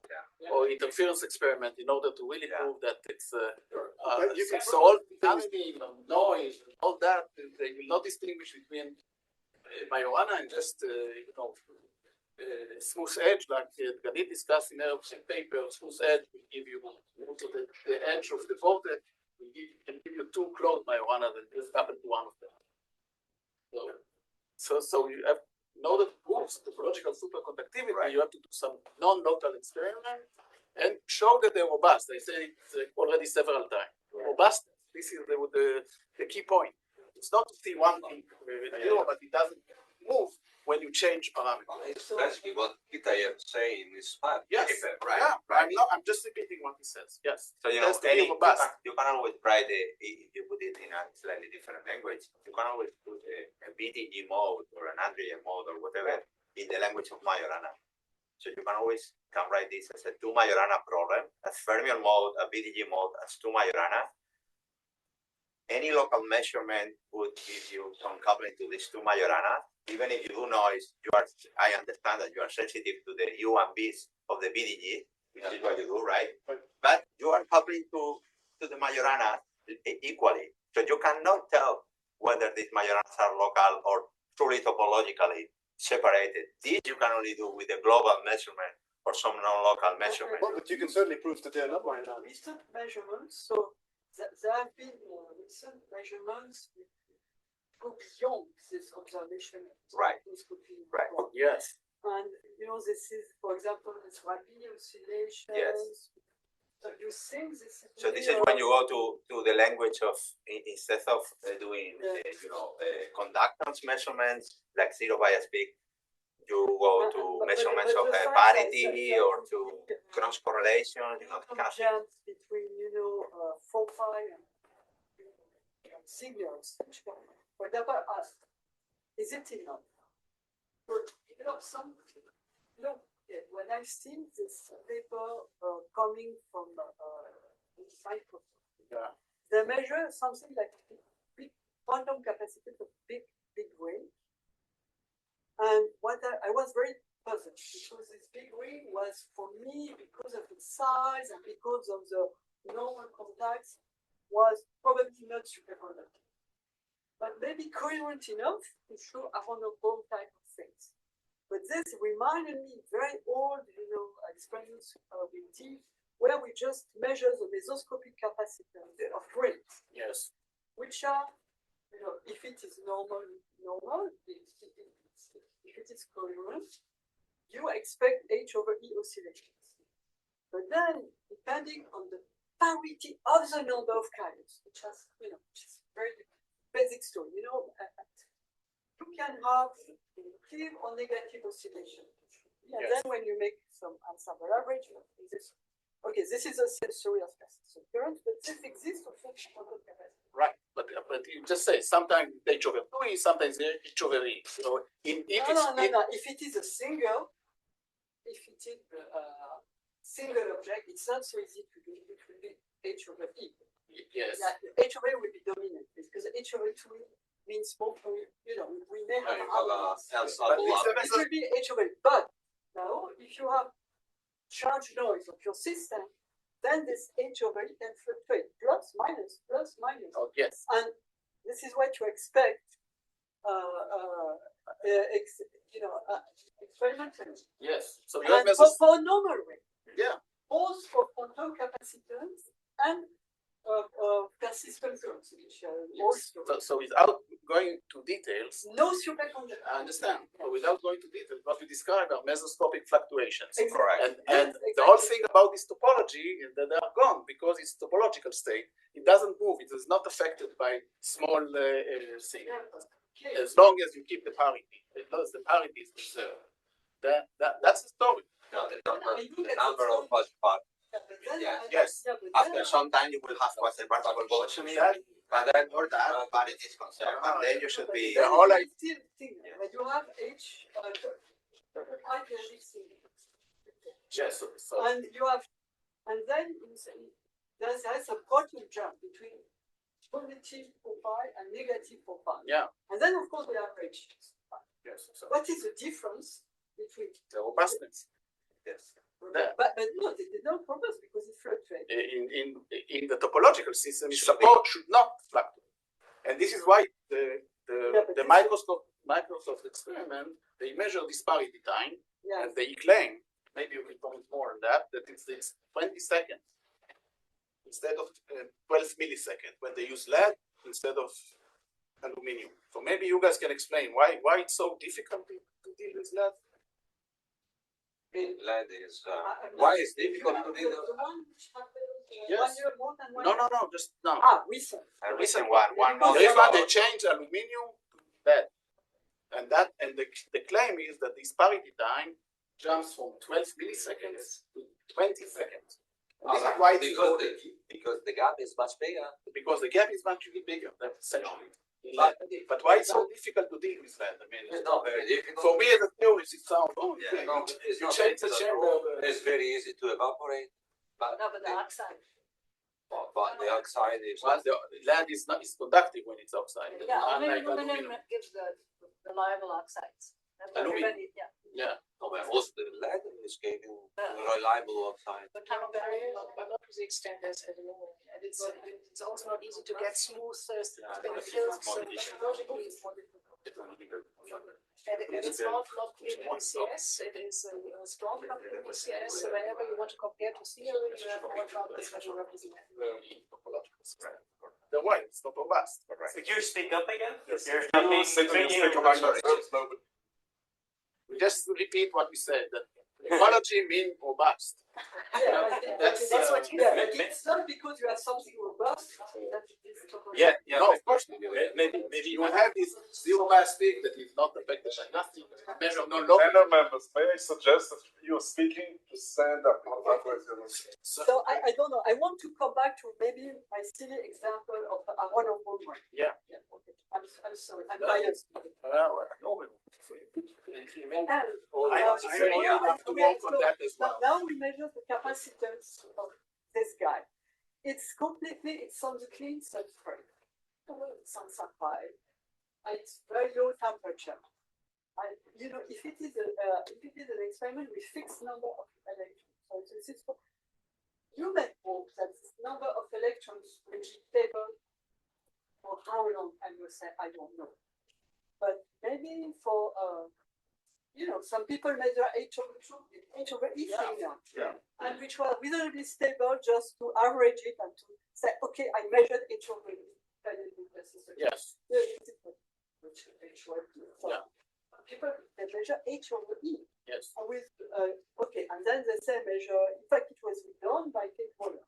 [SPEAKER 3] or interference experiment in order to really prove that it's so all tunneling, noise, all that, they will not distinguish between Majorana and just smooth edge, like Ganit discussed in her paper. Smooth edge will give you the edge of the vortex can give you two close Majorana that just happen to one of them. So you have, in order to prove topological superconductivity, you have to do some non-local experiment and show that they're robust. I said it already several times. Robust. This is the key point. It's not to see one thing, but it doesn't move when you change parameters.
[SPEAKER 4] It's basically what Peter is saying is fine.
[SPEAKER 3] Yes,
[SPEAKER 5] Right,
[SPEAKER 3] yeah,
[SPEAKER 5] right.
[SPEAKER 3] I'm just repeating what he says. Yes.
[SPEAKER 5] So you
[SPEAKER 3] It
[SPEAKER 5] know,
[SPEAKER 3] has to be robust.
[SPEAKER 5] you can always write if you put it in a slightly different language, you can always put a BDG mode or an Andrian mode or whatever in the language of Majorana. So you can always write this as a 2 Majorana problem, a fermion mode, a BDG mode as 2 Majorana. Any local measurement would give you some coupling to these 2 Majorana. Even if you do noise, I understand that you are sensitive to the U and B's of the BDG, which is what you do, right? But you are coupling to the Majorana equally. So you cannot tell whether these Majoranas are local or truly topologically separated. This you can only do with a global measurement or some non-local measurement.
[SPEAKER 6] Well, but you can certainly prove that they're not Majorana.
[SPEAKER 1] Recent measurements, so there have been recent measurements that go beyond this observation.
[SPEAKER 5] Right. Right.
[SPEAKER 3] Yes.
[SPEAKER 1] And you know, this is, for example, this Rabini oscillations.
[SPEAKER 5] Yes.
[SPEAKER 1] So you think this is
[SPEAKER 5] So this is when you go to the language of, instead of doing conductance measurements like zero bias peak, you go to measurements of parity or to cross correlation. You know, kind of
[SPEAKER 1] chance between foci and signals. For example, is it enough? But when I've seen this paper coming from Microsoft, they measure something like big quantum capacitance of big ring. And what I was very puzzled because this big ring was, for me, because of its size and because of the normal contacts, was probably not superconducting. But maybe coherent enough to show Aronoff-Bohm type of things. But this reminded me very old, experiments with T, where we just measure the mesoscopic capacitance of rings.
[SPEAKER 3] Yes.
[SPEAKER 1] Which are, if it is normal, if it is coherent, you expect H/E oscillations. But then, depending on the parity of the number of carriers, which has, which is very basic story, you can have positive or negative oscillation. And then when you make some ensemble average, this is a sensory of capacitance current, but this exists for quantum capacitance.
[SPEAKER 3] Right, but you just say sometimes H/2E, sometimes H/E. So
[SPEAKER 1] no. If it is a single, single object, it's not so easy to do. It will be H/E.
[SPEAKER 3] Yes.
[SPEAKER 1] H/E will be dominant because H/2E means more. We may have it will be H/E. But now, if you have charge noise of your system, then this H/E can fluctuate plus minus.
[SPEAKER 3] Oh, yes.
[SPEAKER 1] And this is what you expect. Experimentally.
[SPEAKER 3] Yes. So you
[SPEAKER 1] and
[SPEAKER 3] have
[SPEAKER 1] for normal ring.
[SPEAKER 3] Yeah.
[SPEAKER 1] Both for quantum capacitance and persistent currents, which also.
[SPEAKER 3] So without going to details,
[SPEAKER 1] no superconductor.
[SPEAKER 3] I understand. But without going to details, what we describe are mesoscopic fluctuations.
[SPEAKER 1] Exactly.
[SPEAKER 3] Correct. And
[SPEAKER 1] exactly.
[SPEAKER 3] The whole thing about this topology is that they are gone because it's topological state. It doesn't move. It is not affected by small things. Yeah. As long as you keep the parity, because the parity is preserved. That's the story.
[SPEAKER 5] No, the number of quasi-particle.
[SPEAKER 3] Yes.
[SPEAKER 5] After some time, you will have quasi-particle positioning, and then all the parity is conserved, and then you should be.
[SPEAKER 1] The whole idea that you have H.
[SPEAKER 3] Yes.
[SPEAKER 1] And you have, and then there's a quantum jump between positive for pi and negative for pi.
[SPEAKER 3] Yeah.
[SPEAKER 1] And then of course we have H.
[SPEAKER 3] Yes. So
[SPEAKER 1] what is the difference between
[SPEAKER 3] the robustness?
[SPEAKER 5] Yes.
[SPEAKER 1] But no, they did not purpose because it fluctuates.
[SPEAKER 3] In the topological system, support should not fluctuate, and this is why the Microsoft experiment, they measure this parity time, and they claim, maybe you can comment more on that it's 20 seconds instead of 12 milliseconds when they use lead instead of aluminum. So maybe you guys can explain why it's so difficult to deal with lead.
[SPEAKER 4] Lead is why it's difficult to deal with.
[SPEAKER 1] The one which happened
[SPEAKER 3] Yes.
[SPEAKER 1] 1 year more than 1
[SPEAKER 3] No,
[SPEAKER 1] year.
[SPEAKER 3] just now.
[SPEAKER 1] Recent.
[SPEAKER 5] A recent one
[SPEAKER 3] This one they change aluminum to lead. And the claim is that this parity time jumps from 12 milliseconds to 20 seconds. This is why it's important.
[SPEAKER 4] Because the gap is much bigger.
[SPEAKER 3] Because the gap is much bigger, that's essentially. But why it's so difficult to deal with that? I mean,
[SPEAKER 4] It's not very difficult.
[SPEAKER 3] for me as a theorist, it sounds, oh,
[SPEAKER 4] Yeah,
[SPEAKER 3] okay,
[SPEAKER 4] no, it's
[SPEAKER 3] you
[SPEAKER 4] not
[SPEAKER 3] change the
[SPEAKER 4] difficult.
[SPEAKER 3] chamber.
[SPEAKER 4] It's very easy to evaporate. But
[SPEAKER 2] No, but the oxide.
[SPEAKER 4] the oxide is
[SPEAKER 3] Well, the land is not is conductive when it's outside.
[SPEAKER 2] Yeah,
[SPEAKER 3] Unlike
[SPEAKER 2] aluminum gives the reliable oxides. That's what
[SPEAKER 3] Aluminum.
[SPEAKER 2] everybody- Yeah.
[SPEAKER 3] Yeah.
[SPEAKER 4] also the lead is giving reliable oxide.
[SPEAKER 2] But not to the extent as aluminum. And it's also not easy to get smooth films. So technologically it's more difficult. And it's not clear PCS, it is a strong company PCS. So whenever you want to compare to theory, you have more problems when you represent.
[SPEAKER 3] The way it's not robust.
[SPEAKER 10] Could you speak up again?
[SPEAKER 3] Yes.
[SPEAKER 10] You're
[SPEAKER 3] We just repeat what we said, that ecology means robust.
[SPEAKER 1] That's what you said. It's not because you have something robust that it is topological.
[SPEAKER 3] Yeah, no, of course.
[SPEAKER 8] Maybe
[SPEAKER 3] You have this zero mass thing that is not affected by nothing. Measure no longer.
[SPEAKER 7] Panel members, may I suggest that you're speaking, just stand up.
[SPEAKER 1] So I don't know. I want to come back to maybe my silly example of one of homework.
[SPEAKER 3] Yeah.
[SPEAKER 1] Okay. I'm sorry. I'm biased. Now we measure the capacitance of this guy. It's on the clean substrate. It's on sapphire. It's very low temperature. If it is an experiment with fixed number of electrons, so you may hope that this number of electrons will be stable for how long? And you say, I don't know. But maybe for some people measure H over E thing, and which was reasonably stable just to average it and to say, okay, I measured H over E.
[SPEAKER 3] Yes.
[SPEAKER 1] So people they measure H over E.
[SPEAKER 3] Yes.
[SPEAKER 1] With and then they say measure. In fact, it was done by Kate Waller.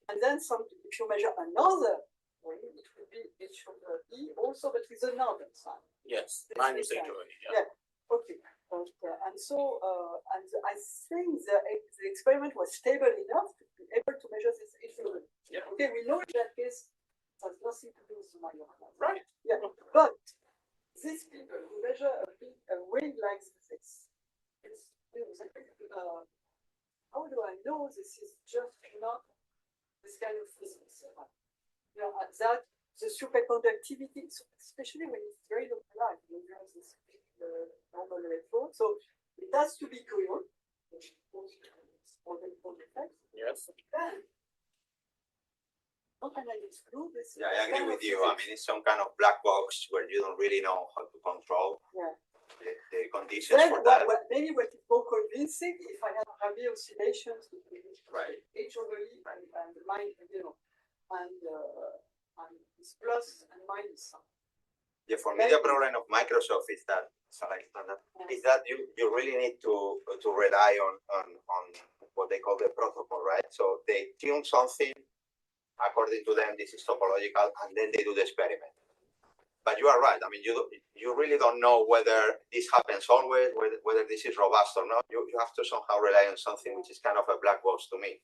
[SPEAKER 1] And then if you measure another way, it would be H over E also, but with another sign.
[SPEAKER 3] Yes. Minus H over E.
[SPEAKER 1] Yeah. Okay. And I think the experiment was stable enough to be able to measure this H over E.
[SPEAKER 3] Yeah.
[SPEAKER 1] Okay, we know in that case it has nothing to do with the marijuana.
[SPEAKER 3] Right.
[SPEAKER 1] Yeah. But these people who measure a wave like this, how do I know this is just not this kind of physics? That the superconductivity, especially when it's very localized, there is this normal electron, so it has to be coherent.
[SPEAKER 3] Yes.
[SPEAKER 1] Then, how can I exclude this?
[SPEAKER 5] Yeah, I agree with you. I mean, it's some kind of black box where you don't really know how to control the conditions
[SPEAKER 1] Then
[SPEAKER 5] for that.
[SPEAKER 1] maybe what is more convincing if I have Rabi oscillations between H over E and mine, and it's plus and minus.
[SPEAKER 5] Yeah, for me the problem of Microsoft is that you really need to rely on what they call the protocol, right? So they tune something according to them. This is topological, and then they do the experiment. But you are right. I mean, you really don't know whether this happens always, whether this is robust or not. You have to somehow rely on something which is kind of a black box to me.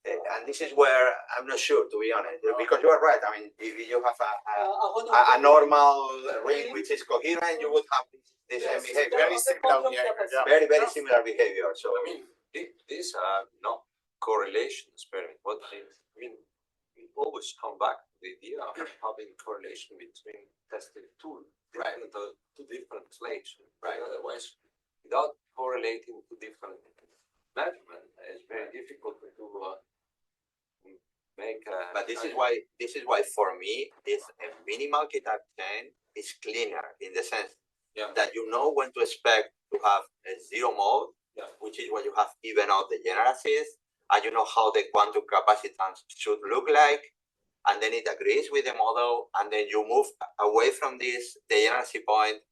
[SPEAKER 5] And this is where I'm not sure, to be honest, because you are right. I mean, if you have a normal ring which is coherent, you would have this behavior. Very, very similar behavior. So
[SPEAKER 4] I mean, these are not correlation experiments. What I mean, we always come back to the idea of having correlation between testing two different slates. Right. Otherwise, without correlating to different measurements, it's very difficult to make.
[SPEAKER 5] But this is why for me, this minimal K-type chain is cleaner in the sense that you know when to expect to have a zero mode, which is what you have even out the generacies, and you know how the quantum capacitance should look like, and then it agrees with the model, and then you move away from this degeneracy point,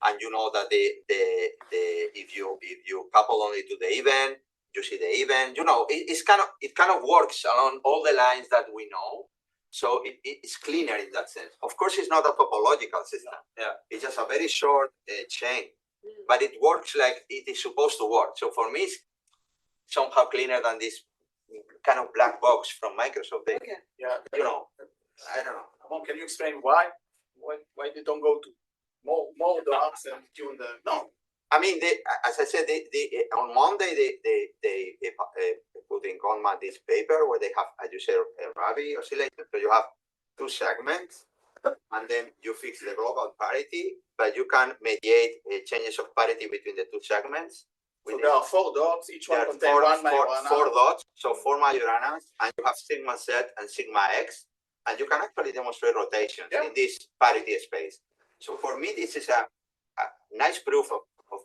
[SPEAKER 5] and you know that if you couple only to the even, you see the even. You know, it kind of works along all the lines that we know. So it's cleaner in that sense. Of course, it's not a topological system.
[SPEAKER 4] Yeah.
[SPEAKER 5] It's just a very short chain, but it works like it is supposed to work. So for me, it's somehow cleaner than this kind of black box from Microsoft. They,
[SPEAKER 3] Yeah.
[SPEAKER 5] you know, I don't know.
[SPEAKER 3] Ramon, can you explain why they don't go to more dots and tune the no?
[SPEAKER 5] I mean, as I said, on Monday they put in Conma this paper where they have, as you say, a Rabi oscillator. So you have two segments, and then you fix the global parity, but you can mediate changes of parity between the two segments.
[SPEAKER 3] So there are 4 dots, each one contains one Majorana.
[SPEAKER 5] 4 dots, so 4 Majoranas, and you have sigma Z and sigma X, and you can actually demonstrate rotations in this parity space. So for me, this is a nice proof of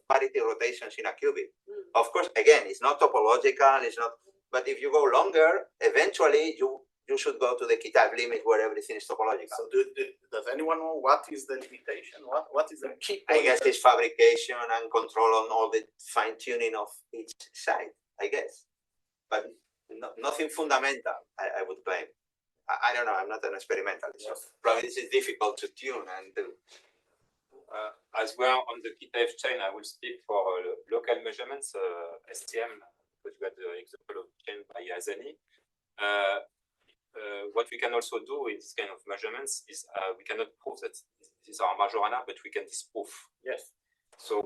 [SPEAKER 5] parity rotations in a qubit. Of course, again, it's not topological, it's not, but if you go longer, eventually you should go to the Kitaev limit where everything is topological.
[SPEAKER 3] So does anyone know what is the limitation? What is the key?
[SPEAKER 5] I guess it's fabrication and control on all the fine tuning of each side, I guess. But nothing fundamental, I would claim. I don't know, I'm not an experimentalist. So probably this is difficult to tune and do.
[SPEAKER 8] As well on the Kitaev chain, I will speak for local measurements, STM, but you had the example of chain by Yazani. What we can also do in this kind of measurements is we cannot prove that these are Majorana, but we can disprove.
[SPEAKER 3] Yes.
[SPEAKER 8] So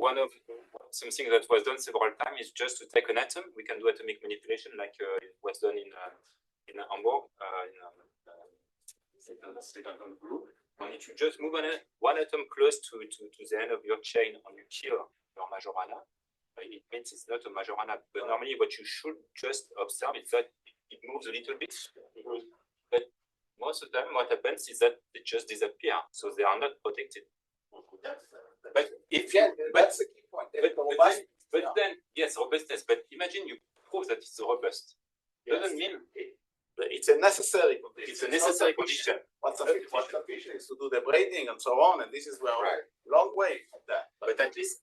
[SPEAKER 8] something that was done several times is just to take an atom. We can do atomic manipulation like it was done in Hamburg, in the second group. And if you just move one atom close to the end of your chain and you kill your Majorana, it means it's not a Majorana. But normally what you should just observe is that it moves a little bit. But most of the time what happens is that they just disappear. So they are not protected. But
[SPEAKER 3] that's the key point.
[SPEAKER 8] But then, yes, robustness. But imagine you prove that it's robust. Doesn't mean
[SPEAKER 3] it's a necessary condition.
[SPEAKER 8] It's a necessary condition.
[SPEAKER 3] What's sufficient is to do the braiding and so on, and this is where long way from that.
[SPEAKER 8] But at least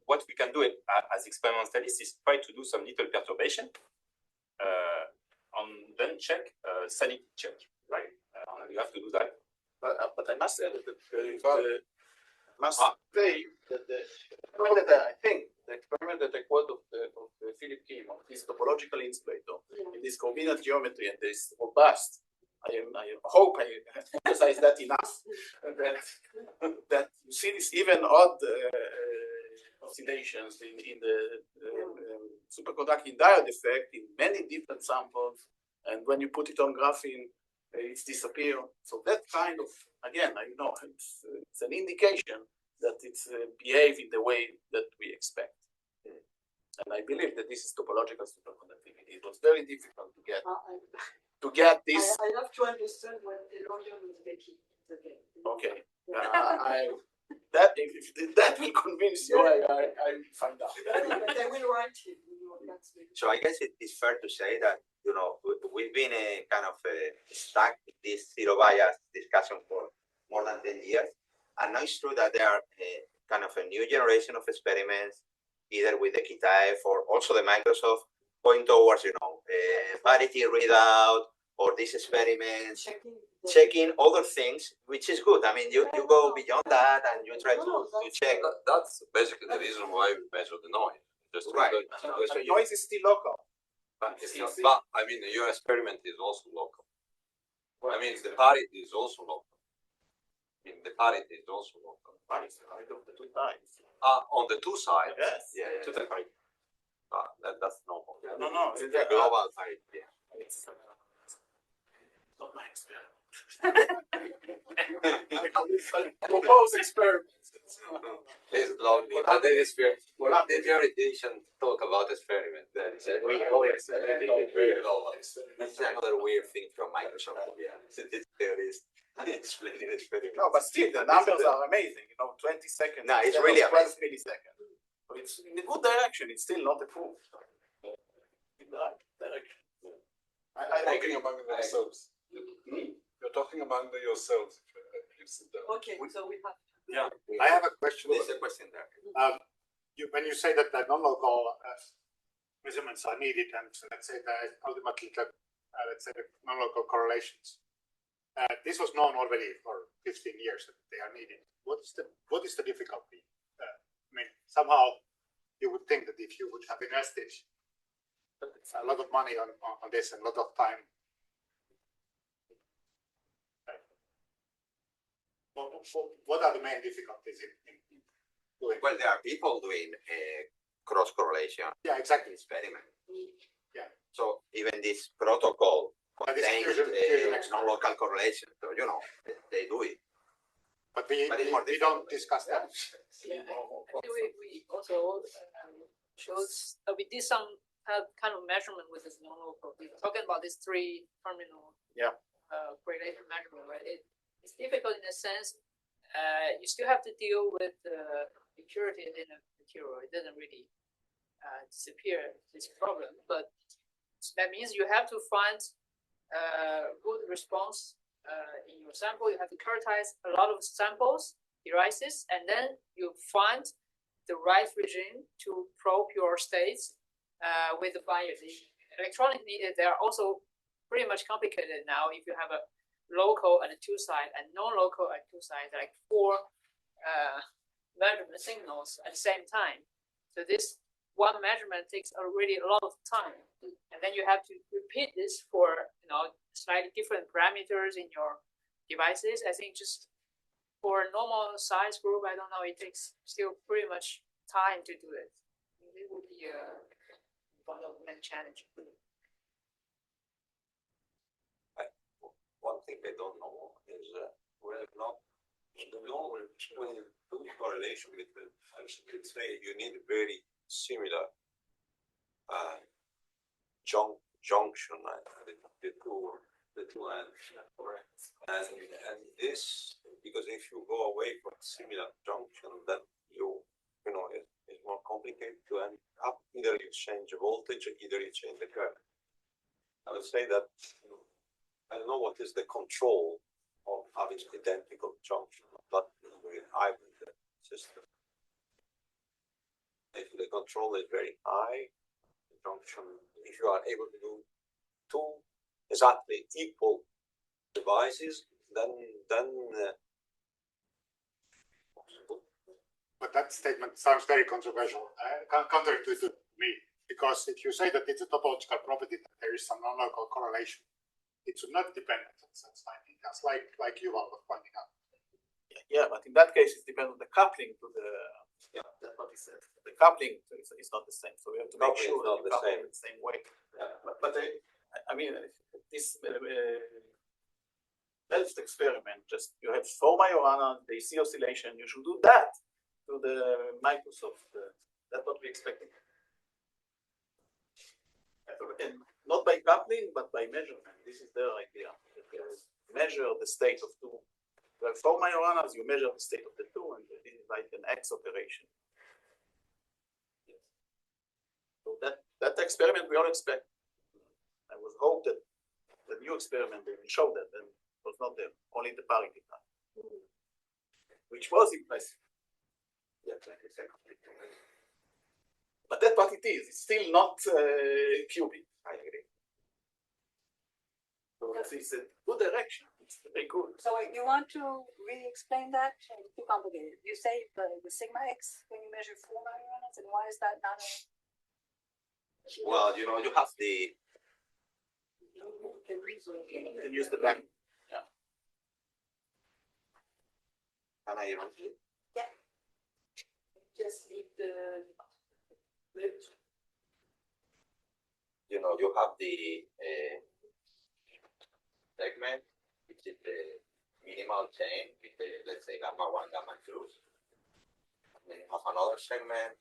[SPEAKER 8] what we can do as experimentalists is try to do some little perturbation, and then check sanity check. Right? You have to do that.
[SPEAKER 3] But I must say that I think the experiment that I quote of Philip Kim of this topological insulator in this coordinate geometry and this robust. I hope I emphasize that enough. that you see this even odd oscillations in the superconducting diode effect in many different samples, and when you put it on graphene, it's disappear. So that kind of, again, I know it's an indication that it's behave in the way that we expect. And I believe that this is topological superconductivity. It was very difficult to get this.
[SPEAKER 1] I have to understand when Elonium is making the game.
[SPEAKER 3] Okay. That will convince you. I will find out.
[SPEAKER 1] But I will write it.
[SPEAKER 5] So I guess it is fair to say that we've been kind of stuck in this zero bias discussion for more than 10 years, and now it's true that there are kind of a new generation of experiments, either with the Kitaev or also the Microsoft, going towards parity readout or these experiments, checking other things, which is good. I mean, you go beyond that and you try to check.
[SPEAKER 4] That's basically the reason why we measure the noise. Just
[SPEAKER 5] right.
[SPEAKER 3] The noise is still local.
[SPEAKER 4] But I mean, your experiment is also local. I mean, the parity is also local. The parity is also local.
[SPEAKER 3] Parity of the two sides.
[SPEAKER 4] On the two sides.
[SPEAKER 3] Yes.
[SPEAKER 4] Yeah.
[SPEAKER 8] To the parity.
[SPEAKER 4] That's normal.
[SPEAKER 3] No.
[SPEAKER 4] It's the global parity. Yeah.
[SPEAKER 3] It's not my experiment. I propose experiments.
[SPEAKER 4] It's lovely. The theoretician talk about experiment. That's
[SPEAKER 5] another weird thing from Microsoft. Yeah, it's theories explaining experiment.
[SPEAKER 3] No, but still the numbers are amazing. 20 seconds.
[SPEAKER 5] No, it's really
[SPEAKER 3] 12 milliseconds. So it's in a good direction. It's still not a proof. In the right direction. I agree.
[SPEAKER 7] Among themselves. You're talking among yourselves.
[SPEAKER 1] Okay, so we have.
[SPEAKER 8] Yeah.
[SPEAKER 6] I have a question.
[SPEAKER 5] There's a question there.
[SPEAKER 6] When you say that the non-local measurements are needed, and so let's say that ultimately, let's say the non-local correlations
[SPEAKER 10] This was known already for 15 years that they are needed. What is the difficulty? I mean, somehow you would think that if you would have invested a lot of money on this and a lot of time, what are the main difficulties in doing?
[SPEAKER 5] Well, there are people doing cross correlation.
[SPEAKER 10] Yeah, exactly.
[SPEAKER 5] Experiment.
[SPEAKER 10] Yeah.
[SPEAKER 5] So even this protocol
[SPEAKER 10] This
[SPEAKER 5] contains non-local correlation. So you know they do it.
[SPEAKER 10] But we don't discuss that.
[SPEAKER 2] Yeah, we also shows we did some kind of measurement with this non-local. We're talking about this 3 terminal correlation measurement, right? It's difficult in a sense. You still have to deal with the impurity in the material. It doesn't really disappear this problem, but that means you have to find good response in your sample. You have to characterize a lot of samples, devices, and then you find the right regime to probe your states with the bias. Electronically, they are also pretty much complicated now. If you have a local and a two-side and non-local and two-side, like 4 measurement signals at the same time. So this one measurement takes already a lot of time, and then you have to repeat this for slightly different parameters in your devices. I think just for a normal size group, I don't know, it takes still pretty much time to do it. It would be one of the main challenges.
[SPEAKER 4] One thing they don't know is when you do correlation between functions, you need a very similar junction the two ends. And this, because if you go away from similar junction, then it's more complicated to end up. Either you change the voltage, or either you change the current. I would say that I don't know what is the control of having identical junction, but with hybrid system. If the control is very high, the junction, if you are able to do 2 exactly equal devices, then possible.
[SPEAKER 10] But that statement sounds very controversial, counterintuitive to me, because if you say that it's a topological property that there is some non-local correlation, it should not depend on such finding, just like you all were pointing out.
[SPEAKER 11] Yeah, but in that case, it depends on the coupling to the. Yeah, that's what he said. The coupling is not the same, so we have to make sure that you couple in the same way. Yeah. But I mean, this best experiment, just you have 4 Majorana, they see oscillation. You should do that to the Microsoft. That's what we expected. And not by coupling, but by measurement. This is their idea. Measure the state of 2. You have 4 Majoranas, you measure the state of the 2, and this is like an X operation. Yes. So that experiment we all expect. I was hope that the new experiment will show that, and it was not there, only the parity time, which was impressive. Yeah, but that's what it is. It's still not cubic. I agree. So it's a good direction. It's very good.
[SPEAKER 12] So you want to re-explain that? It's too complicated. You say the sigma x when you measure 4 Majoranas, and why is that not?
[SPEAKER 5] Well, you have the.
[SPEAKER 11] You can use the back. Yeah.
[SPEAKER 5] Can I run it?
[SPEAKER 12] Yeah.
[SPEAKER 2] Just leave the lift.
[SPEAKER 5] You have the segment, which is the minimal chain with the, let's say, gamma 1, gamma 2. And then you have another segment,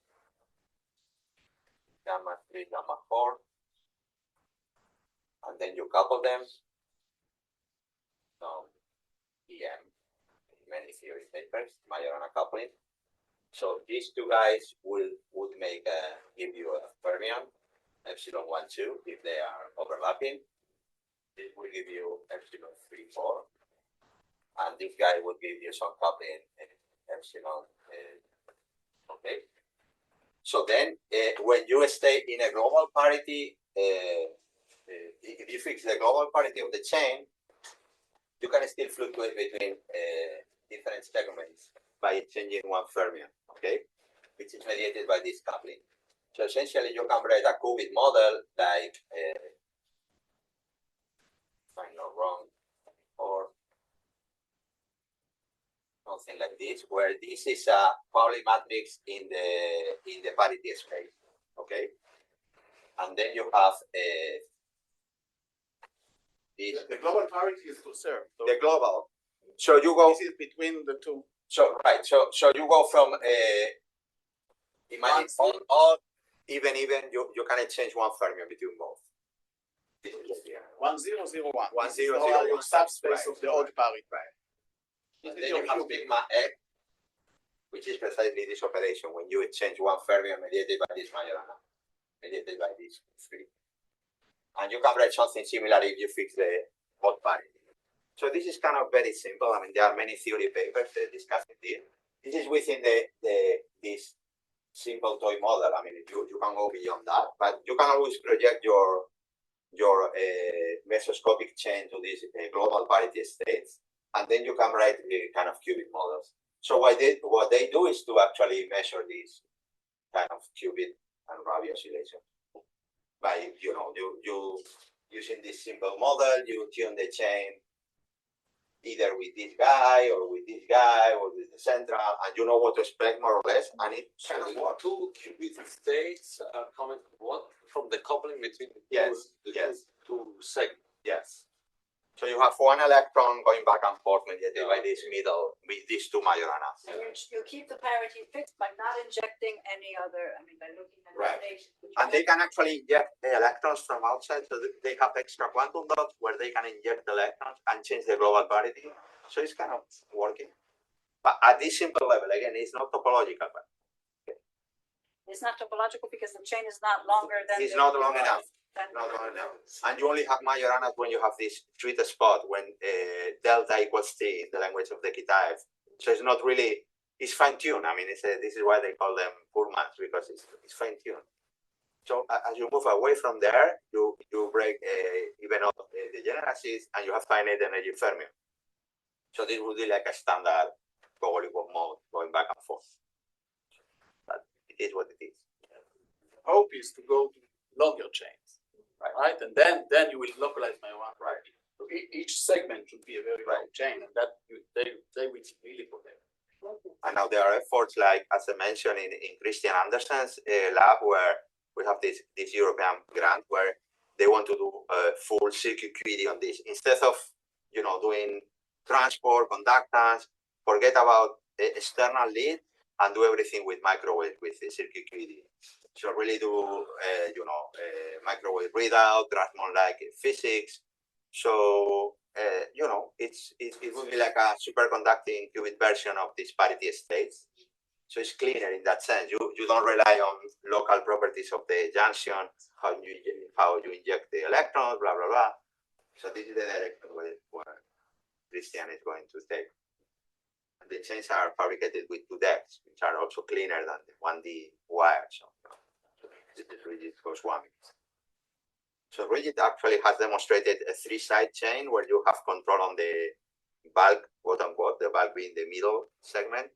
[SPEAKER 5] gamma 3, gamma 4. And then you couple them. So, EM, many theory papers, Majorana coupling. So these 2 guys would give you a fermion, epsilon 1, 2, if they are overlapping. It will give you epsilon 3, 4. And this guy would give you some coupling epsilon. Okay. So then, when you stay in a global parity, if you fix the global parity of the chain, you can still fluctuate between different segments by changing one fermion, okay, which is mediated by this coupling. So essentially, you can write a qubit model like, if I'm not wrong, or something like this, where this is a Pauli matrix in the parity space, okay, and then you have
[SPEAKER 11] The global parity is conserved. So
[SPEAKER 5] the global. So you go.
[SPEAKER 11] this is between the two.
[SPEAKER 5] So right. So you go from imagine all even you can exchange one fermion between both. This is here.
[SPEAKER 11] 1001.
[SPEAKER 5] 1001.
[SPEAKER 11] Subspace of the odd parity.
[SPEAKER 5] Right.
[SPEAKER 11] This
[SPEAKER 5] And
[SPEAKER 11] is
[SPEAKER 5] then
[SPEAKER 11] your
[SPEAKER 5] you have
[SPEAKER 11] qubit.
[SPEAKER 5] sigma x, which is precisely this operation when you exchange one fermion mediated by this Majorana, mediated by this three. And you can write something similar if you fix the odd parity. So this is kind of very simple. I mean, there are many theory papers discussing this. This is within this simple toy model. I mean, you can go beyond that, but you can always project your mesoscopic chain to these global parity states, and then you can write kind of qubit models. So what they do is to actually measure these kind of qubit and Rabi oscillations by you using this simple model, you tune the chain either with this guy or with this guy or with the central, and you know what to expect more or less, and it kind of works.
[SPEAKER 4] Two qubit states are coming from the coupling between the two segments.
[SPEAKER 5] Yes. So you have one electron going back and forth mediated by this middle with these two Majoranas.
[SPEAKER 12] And you keep the parity fixed by not injecting any other, I mean, by looking at
[SPEAKER 5] Right.
[SPEAKER 12] the station.
[SPEAKER 5] And they can actually inject the electrons from outside, so they have extra quantum dots where they can inject the electrons and change the global parity. So it's kind of working. But at this simple level, again, it's not topological, but
[SPEAKER 12] It's not topological because the chain is not longer than.
[SPEAKER 5] it's not long enough. Not long enough. And you only have Majoranas when you have this sweet spot when delta equals t in the language of the TIDES. So it's not really, it's fine-tuned. I mean, this is why they call them Pullmans, because it's fine-tuned. So as you move away from there, you break even out the degeneracies, and you have finite energy fermion. So this would be like a standard Gogol mode going back and forth. But it is what it is.
[SPEAKER 11] Hope is to go to longer chains, right? And then you will localize Majorana.
[SPEAKER 5] Right.
[SPEAKER 11] So each segment should be a very long chain, and that they will really protect.
[SPEAKER 5] And now there are efforts like, as I mentioned, in Christian Andersen's lab, where we have this European grant where they want to do full circuit QED on this. Instead of doing transport, conductance, forget about external lead and do everything with microwave with the circuit QED. So really do microwave readout, Drasmon-like physics. So it would be like a superconducting qubit version of these parity states. So it's cleaner in that sense. You don't rely on local properties of the junction, how you inject the electrons, blah blah blah. So this is the direction where Christian is going to take. And the chains are fabricated with 2 decks, which are also cleaner than the 1D wires. So this is rigid Goswami. So rigid actually has demonstrated a 3-side chain where you have control on the bulk, quote unquote, the bulk being the middle segment.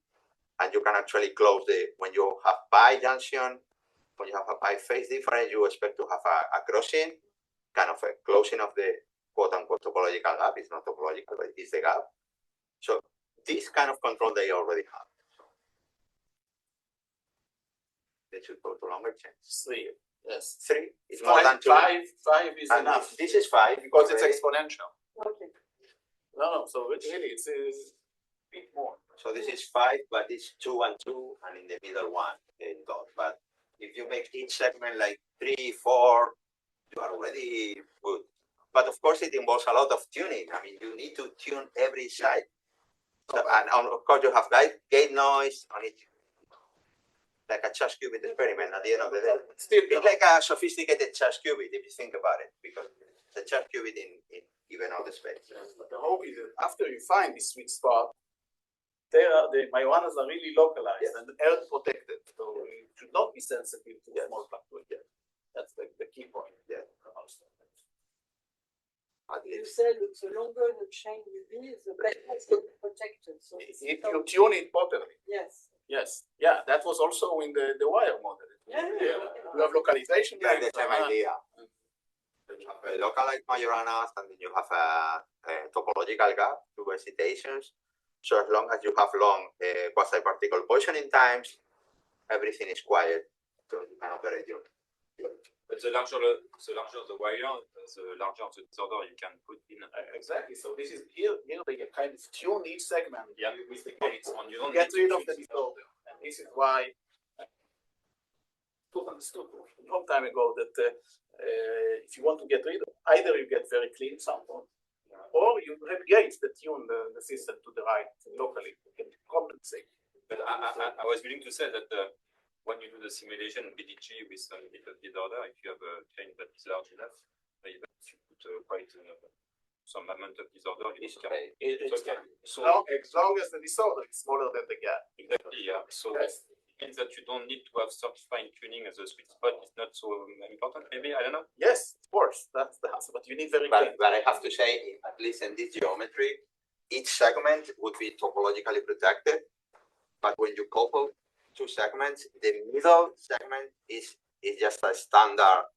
[SPEAKER 5] And you can actually close when you have pi junction, when you have a pi phase difference, you expect to have a crossing, kind of a closing of the quote unquote topological gap. It's not topological, but it's the gap. So this kind of control they already have. So they should go to longer chains.
[SPEAKER 11] 3. Yes.
[SPEAKER 5] 3 is more than 2.
[SPEAKER 11] 5 is
[SPEAKER 5] and
[SPEAKER 11] enough.
[SPEAKER 5] This is 5
[SPEAKER 11] because it's exponential.
[SPEAKER 1] Okay.
[SPEAKER 11] No, so it really it's a bit more.
[SPEAKER 5] So this is 5, but it's 2 and 2, and in the middle 1 dot. But if you make each segment like 3, 4, you are already good. But of course, it involves a lot of tuning. I mean, you need to tune every side. So, and of course, you have gate noise on it, like a charge qubit experiment at the end of the day. It's like a sophisticated charge qubit if you think about it, because it's a charge qubit in even all the space.
[SPEAKER 11] But the hope is that after you find this sweet spot, the Majoranas are really localized and earth protected, so you should not be sensitive to small fluctuations. That's the key point.
[SPEAKER 5] Yeah.
[SPEAKER 1] You said the longer the chain will be, be the best protected. So
[SPEAKER 3] if you tune it properly.
[SPEAKER 1] yes.
[SPEAKER 3] Yes. Yeah, that was also in the wire model.
[SPEAKER 1] Yeah.
[SPEAKER 3] You have localization.
[SPEAKER 5] Like the
[SPEAKER 3] length,
[SPEAKER 5] same idea. You have a localized Majoranas, and then you have a topological gap, two excitations. So as long as you have long quasi-particle positioning times, everything is quiet, so you can operate your.
[SPEAKER 8] But the larger the wire, the larger the disorder you can put in.
[SPEAKER 3] Exactly. So this is here they can kind of tune each segment.
[SPEAKER 8] Yeah, with the gates on. You don't
[SPEAKER 3] Get
[SPEAKER 8] need
[SPEAKER 3] rid
[SPEAKER 8] to
[SPEAKER 3] of the disorder. And this is why I understood a long time ago that if you want to get rid of, either you get very clean sample, or you have gates that tune the system to the right locally. You can compensate.
[SPEAKER 8] But I was willing to say that when you do the simulation BDG with some little disorder, if you have a chain that is large enough, even if you put quite some amount of disorder,
[SPEAKER 3] It's
[SPEAKER 8] okay.
[SPEAKER 3] It's
[SPEAKER 8] okay.
[SPEAKER 3] So as long as the disorder is smaller than the gap.
[SPEAKER 8] Exactly, yeah. So
[SPEAKER 3] yes.
[SPEAKER 8] It means that you don't need to have such fine tuning as the sweet spot is not so important. Maybe I don't know.
[SPEAKER 3] Yes, of course, that's the answer. But you need very clean.
[SPEAKER 5] But I have to say, at least in this geometry, each segment would be topologically protected. But when you couple two segments, the middle segment is just a standard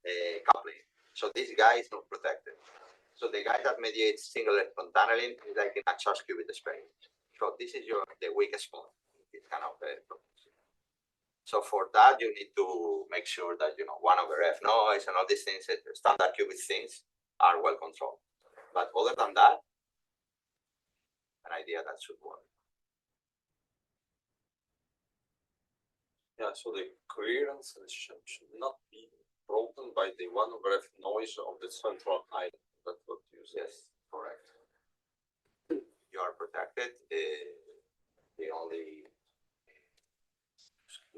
[SPEAKER 5] coupling. So this guy is not protected. So the guy that mediates single electron tunneling is like in a charge qubit space. So this is the weakest spot. It kind of so for that you need to make sure that 1/f noise and all these things, standard qubit things, are well controlled. But other than that, an idea that should work.
[SPEAKER 4] Yeah, so the coherence should not be broken by the 1/f noise of the central island. That's what you say.
[SPEAKER 5] Yes, correct. You are protected. The only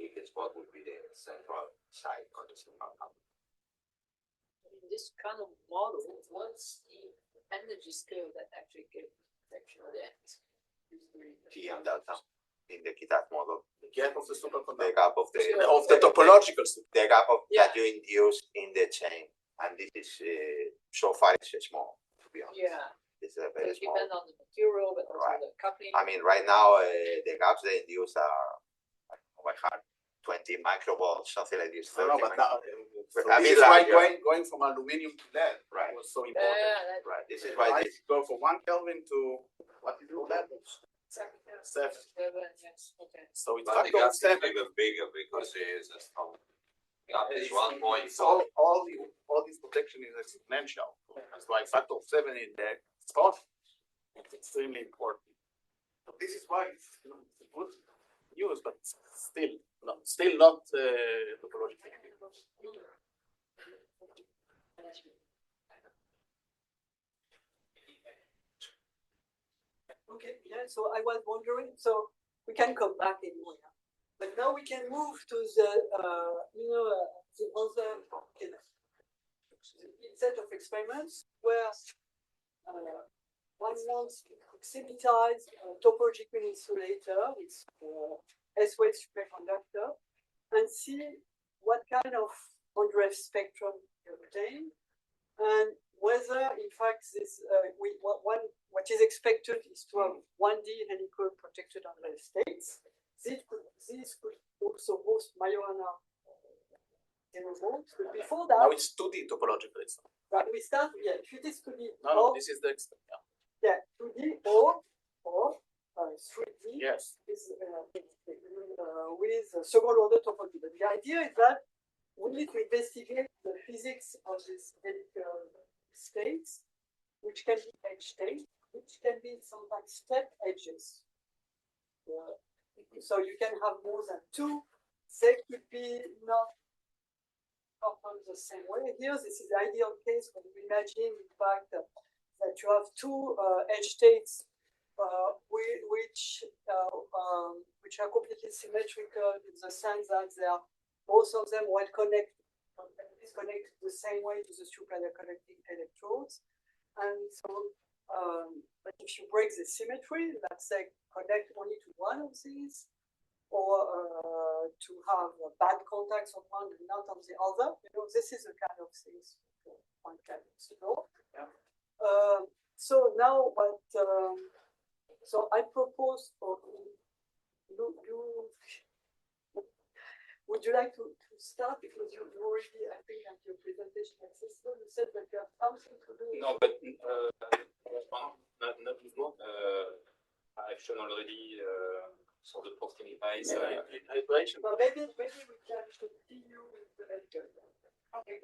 [SPEAKER 5] weakest spot would be the central side or the central hub.
[SPEAKER 12] In this kind of model, what's the energy scale that actually gives protection at the end?
[SPEAKER 5] T and delta in the TIDES model.
[SPEAKER 3] The gap of the superconductor.
[SPEAKER 5] The gap of
[SPEAKER 3] the topological.
[SPEAKER 5] The gap of that you induce in the chain, and this is so far it's small, to be honest.
[SPEAKER 12] Yeah.
[SPEAKER 5] It's a very
[SPEAKER 12] It
[SPEAKER 5] small.
[SPEAKER 12] depends on the material, but also
[SPEAKER 5] Right.
[SPEAKER 12] the coupling.
[SPEAKER 5] I mean, right now the gaps they induce are by heart 20 microvolts, something like this.
[SPEAKER 3] No, but now,
[SPEAKER 5] So
[SPEAKER 3] this is why going from aluminum to lead
[SPEAKER 5] Right.
[SPEAKER 3] was so important.
[SPEAKER 5] Right. This is why this
[SPEAKER 3] go from 1 Kelvin to what is it levels? 7.
[SPEAKER 12] Yes. Okay.
[SPEAKER 3] So it's
[SPEAKER 4] But the
[SPEAKER 3] factor
[SPEAKER 4] gap
[SPEAKER 3] of
[SPEAKER 4] is
[SPEAKER 3] 7.
[SPEAKER 4] even bigger because it is a strong. Gap is 1
[SPEAKER 3] It's all this protection is exponential. That's why factor of 7 in the spot is extremely important. So this is why it's a good news, but still not topological.
[SPEAKER 1] Okay, yeah, so I was wondering, so we can come back anyway, but now we can move to the, the other set of experiments where one wants to proximitize a topological insulator with S-wave superconductor and see what kind of 1/f spectrum you obtain, and whether, in fact, this what is expected is to have 1D helical protected 1/f states. This could also host Majorana intervals. But before that,
[SPEAKER 3] Now it's 2D topological.
[SPEAKER 1] right, we start. Yeah, this could be
[SPEAKER 3] No, this is the
[SPEAKER 1] yeah 2D or 3D.
[SPEAKER 3] Yes.
[SPEAKER 1] With second order topology. But the idea is that we need to investigate the physics of these helical states, which can be edge states, which can be sometimes step edges. So you can have more than 2. They could be not coupled the same way. Here, this is the ideal case when you imagine, in fact, that you have 2 edge states which are completely symmetrical in the sense that they are both of them well connected, disconnected the same way to the super connecting electrodes. And so, but if you break the symmetry, let's say connect only to one of these, or to have bad contacts on one and not on the other, this is the kind of things one can explore. Yeah. So now what, so I propose for would you like to start, because you already, I think, have your presentation accessible, you said that you have something to do.
[SPEAKER 8] No, but not more. I've shown already sort of optimize iteration.
[SPEAKER 1] But maybe we can continue with the lecture. Okay.